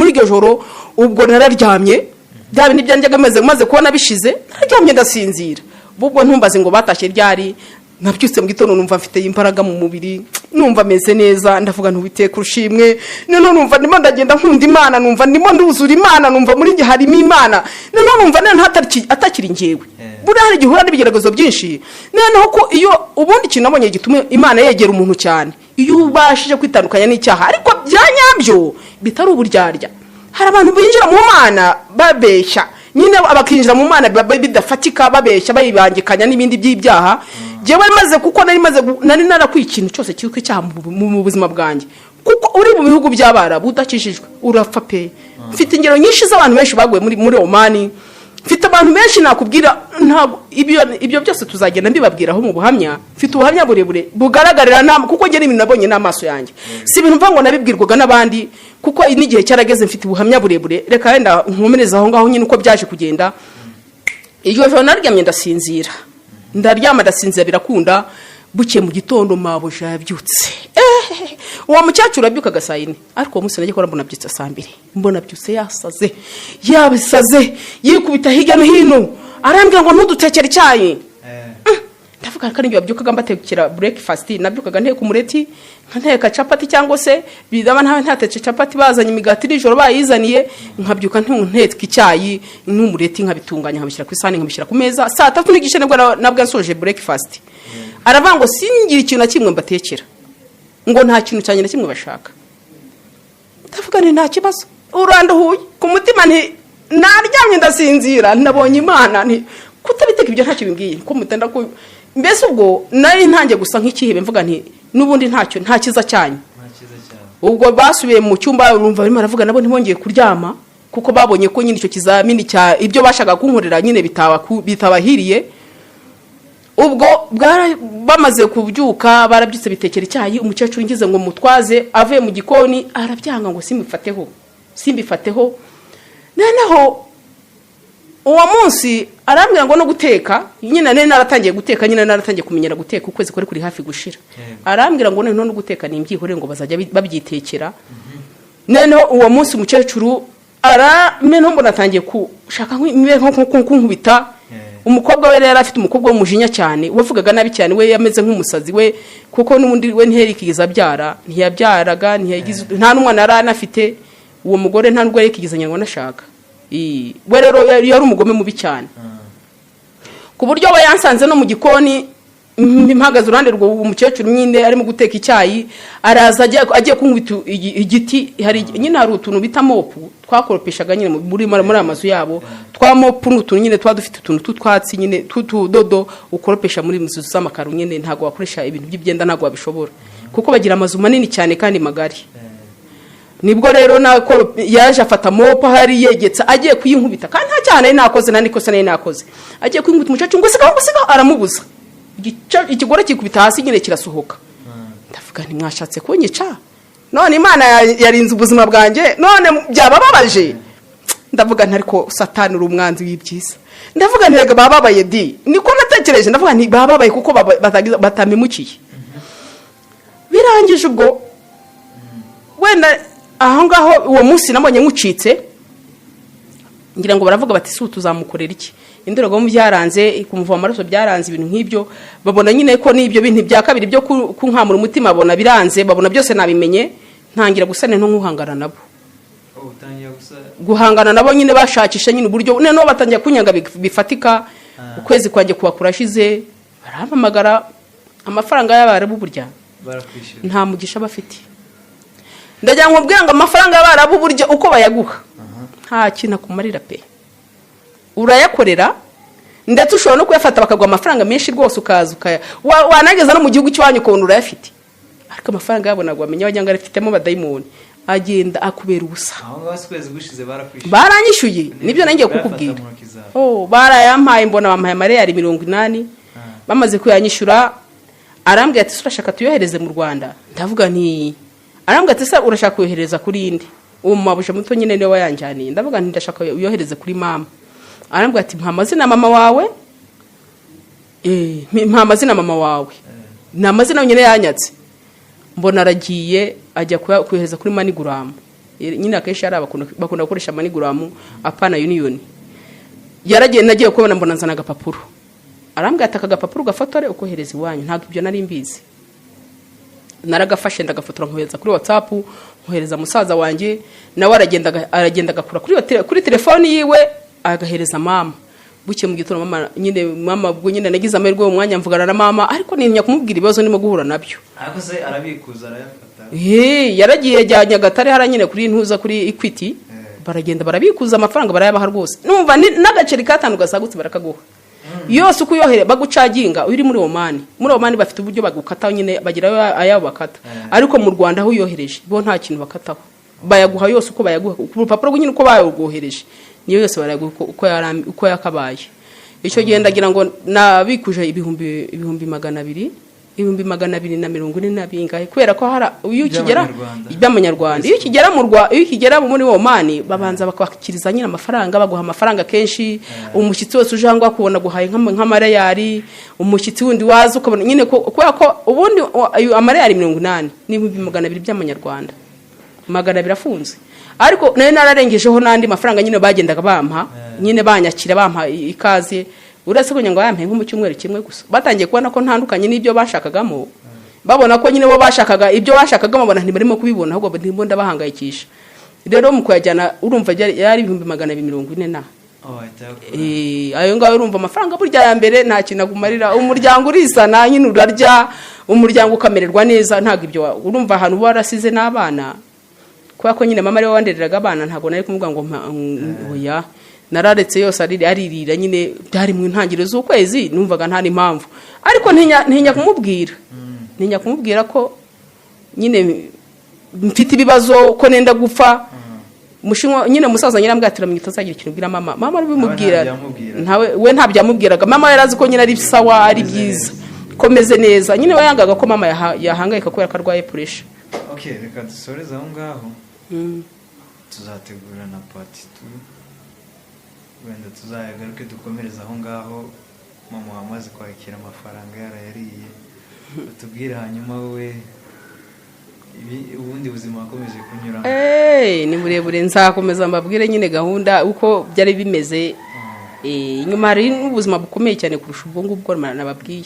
iryo joro ubwo nararyamye bya bintu byanjyaga maze kubona bishize nararyamye ndasinzira ubwo ntumbaze ngo batashye ryari nabyutse mu gitondo numva mfite imbaraga mu mubiri numva meze neza ndavuga ntuwiteka ushimwe none numva ndimo ndagenda nkunda Imana numva ndimo nduzura Imana numva muri gihe harimo Imana none numva atakiri njyewe buri hari gihura n'ibigeragezo byinshi noneho ko iyo ubundi kintu nabonye gituma Imana yegera umuntu cyane iyo ubashije kwitandukanya n'icyaha ariko byanyabyo bitari uburyarya hari abantu binjira mu Mana babeshya nyine abakinjira mu Mana bidafatika babeshya bayibangikanya n'ibindi by'ibyaha jewe maze kuko nari narakwiye ikintu cyose cyuko icyaha mu buzima bwanjye kuko uri mu bihugu by'abara budakishijwe urapfa pe mfite ingero nyinshi z'abantu benshi baguye muri Omani mfite abantu benshi nakubwira ntabwo ibyo byose tuzagenda mbibabwiraho mu buhamya mfite ubuhamya burebure bugaragarira kuko ngene ibintu nabonye n'amaso yanjye si ibintu mva ngo nabibwirwaga n'abandi kuko n'igihe cyarageze mfite ubuhamya burebure reka wenda nkomereza aho ngaho nyine uko byaje kugenda iryo joro naryamye ndasinzira birakunda buke mu gitondo mabuja yabyutse uwo mucyacuru abyukaga saa 4 ariko uwo munsi nagiye kora mbona byitse saa 2 mbona byutse yasaze yikubita hirya no hino arambwira ngo ntudutekere icyayi ndavuga kandi ibyo babyukaga mbatekera breakfast nabyukaga nteka umureti nkanteka capati cyangwa se bidaba ntatetse capati bazanye imigati nijoro bayizaniye nkabyuka nteka icyayi n'umureti nkabitunganya nkabishyira ku isahani nkabishyira ku meza saa 3 n'igice nabwo nsoje breakfast aravuga ngo singira ikintu na kimwe mbatekera ngo nta kintu cyanye na kimwe bashaka ndavuga nta kibazo uranduhuye ku mutima naryamye ndasinzira nabonye Imana kutabiteka ibyo ntacyo bimbwiye ko mutenda ko mbese ubwo nari ntangiye gusa nk'ikihebe mvuga n'ubundi nta kiza cyane ubwo basubiye mu cyumba urumva barimo baravuga nabo ntibongeye kuryama kuko babonye ko nyine icyo kizamini cya ibyo bashaka kunkorera nyine bitabahiriye ubwo bamaze kubyuka barabyutse bitekera icyayi umukecuru ngize ngo mutwaze avuye mu gikoni arabyanga ngo simufateho simbifateho. Noneho uwo munsi arambwira ngo no guteka nyine naratangiye guteka, nyine naratangiye kumenyera guteka, ukwezi kuri hafi gushira. Arambwira ngo no guteka ni imbyihore ngo bazajya babyitekera. Noneho uwo munsi umukecuru aramenye mbona atangiye kushaka nk'unkubita. Umukobwa we yari afite umukobwa w'umujinya cyane, wavugaga nabi cyane, we yameze nk'umusazi we, kuko n'ubundi we ntiyarikigiza byara, ntiyabyaraga, nta n'umwana yari anafite. Uwo mugore nta nubwo yarikigizanya ngo nashaka. We rero yari umugome mubi cyane, ku buryo we yansanze no mu gikoni mpagaze uruhande rw'umukecuru nyine arimo guteka icyayi. Araza agiye kunkubita igiti. Nyine hari utuntu bita mopu twakoropeshaga nyine muri amazu yabo. Twa mopu n'utuntu nyine twa dufite utuntu tw'utwatsi nyine tudodo ukoropesha muri inzu z'amakaro nyine. Ntago wakoresha ibintu by'ibyenda, ntago wabishobora kuko bagira amazu manini cyane kandi magari. Nibwo rero nako yaje afata mopo hari yegetse agiye kuyinkubita, kandi nta cyane nakoze nandikosa nakoze. Agiye kuyinkubita umukecuru ngo siga aramubuza. Ikigore kikubita hasi nyine kirasohoka. Ndavuga nti mwashatse kunyica, none Imana yarinze ubuzima bwanjye, none byabababaje. Ndavuga nti ariko Satani uri umwanzi w'ibyiza. Ndavuga nti rega bababaye di, niko natekereje. Ndavuga nti bababaye kuko batamimukiye. Birangije ubwo wenda aho ngaho uwo munsi nabonye nkucitse, ngira ngo baravuga bati su tuzamukorera iki. Indorogamo byaranze, kumva amaraso byaranze, ibintu nk'ibyo. Babona nyine ko n'ibyo bintu bya kabiri byo kunkamura umutima babona biranze, babona byose nabimenye. Ntangira gusane nto nkuhangana nabo. Guhangana nabo nyine bashakisha nyine uburyo, noneho batangiye kunyanga bifatika. Ukwezi kwanjye kuba kurashize, barampamagara. Amafaranga y'Abarabu burya nta mugisha bafite. Ndagira ngo mbwira ngo amafaranga y'Abarabu burya uko bayaguha nta kintu kumarira pe. Urayakorera ndetse ushobora no kuyafata bakagwa amafaranga menshi rwose, ukaza wanageza no mu gihugu cy'wanyu ukabona urayafite. Ariko amafaranga yabo nagwa amenya wajya ngo arifitemo badayimoni, agenda akubera ubusa. Aho ngaho gushize baranyishyuye, nibyo nangiye kukubwira. Barayampaye, mbona bampaye amareyari 80. Bamaze kuyanyishyura arambwira ati urashaka tuyohereze mu Rwanda. Ndavuga nti, arambwira ati urashaka kuyohereza kuri indi. Uwo mabuje muto nyine niwe wayanjaniye. Ndavuga nti ndashaka uyohereze kuri mama. Arambwira ati mpa amazina mama wawe. Mpa amazina mama wawe. Ni amazina nyine yanyatse. Mbona aragiye ajya kuyohereza kuri MoneyGram. Nyine akenshi ari bakunda gukoresha MoneyGram apana Union. Yaragiye nagiye kubona mbona nzana agapapuro. Arambwira ati akagapapuro gafotore ukohereza iwanyu. Ntabwo ibyo nari mbizi. Naragafashe ndagafotora nkohereza kuri WhatsApp, nkohereza musaza wanjye, nawe aragenda agakura kuri telefoni yiwe agahereza mama. Buke mu gitondo mama ubwo nyine nagize amahirwe umwanya mvugana na mama, ariko ninya kumubwira ibibazo nimo guhura nabyo. Ariko se arabikuza arayafata. Yaragiye ajyanye Gatare haranyine kuri ntuza kuri Equity. Baragenda barabikuza amafaranga barayabaha rwose. Numva n'agaceri katanu gasagutse barakaguha. Yose uko yohere bagucaginga uri muri Omani bafite uburyo bagukata nyine bagira ayabo bakata. Ariko mu Rwanda aho uyohereje bo nta kintu bakataho. Bayaguha yose uko bayaguha ku rupapuro nyine uko bayogohereje. Niyo yose baraguha uko yakabaye. Icyo gihe ndagira ngo nabikuje ibihumbi 200 240 kubera ko hari uyu kigera by'amanyarwanda. Iyo kigera muri Omani babanza bakwakiriza nyine amafaranga, baguha amafaranga kenshi. Umushyitsi wese ujangwa kubona guhaye nk'amareyari, umushyitsi wundi waza ukabona nyine kubera ko ubundi amareyari 80 ni 200 by'amanyarwanda. 200 afunze. Ariko nayo nararengejeho nandi mafaranga nyine bagendaga bampa nyine banyakira bampa ikaze. Uretse ko ngo yampe nko mu cyumweru kimwe gusa. Batangiye kubona ko ntandukanye n'ibyo bashakagamo. Babona ko nyine bo bashakaga ibyo bashakagamo babona ntibarimo kubibona, ahubwo ndimo ndabahangayikisha. Rero mu kuyajyana urumva yari 240 ayo ngaho urumva amafaranga burya ya mbere nta kintu agumarira. Umuryango urisana nyine urarya, umuryango ukamererwa neza. Ntago ibyo urumva ahantu barasize n'abana, kwa ko nyine mama ari wandereraga abana, ntago nari kumuvuga ngo oya. Nararetse yose aririra nyine byari mu ntangiriro z'ukwezi, numvaga nta impamvu. Ariko ntinya kumubwira ko nyine mfite ibibazo ko nenda gupfa. Mushinwa nyine musaza nyirambwatira mu gitazagira ikintu bwira mama. Mama arabimubwira. Ntawe we ntabyamubwiraga. Mama yarazi ko nyine ari sawa, ari byiza, komeze neza. Nyine wayangaga ko mama yahangayika kubera ko arwaye pressure. Okay, reka dusoreze aho ngaho. tuzategura na part 2 wenda tuzagaruke dukomereza aho ngaho mama wamaze kwakira amafaranga yarayariye batubwire hanyuma wowe ubundi buzima wakomeje kunyura ni burebure nzakomeza mbabwire nyine gahunda uko byari bimeze inyuma hari n'ubuzima bukomeye cyane kurusha ubwo ngubwo nababwiye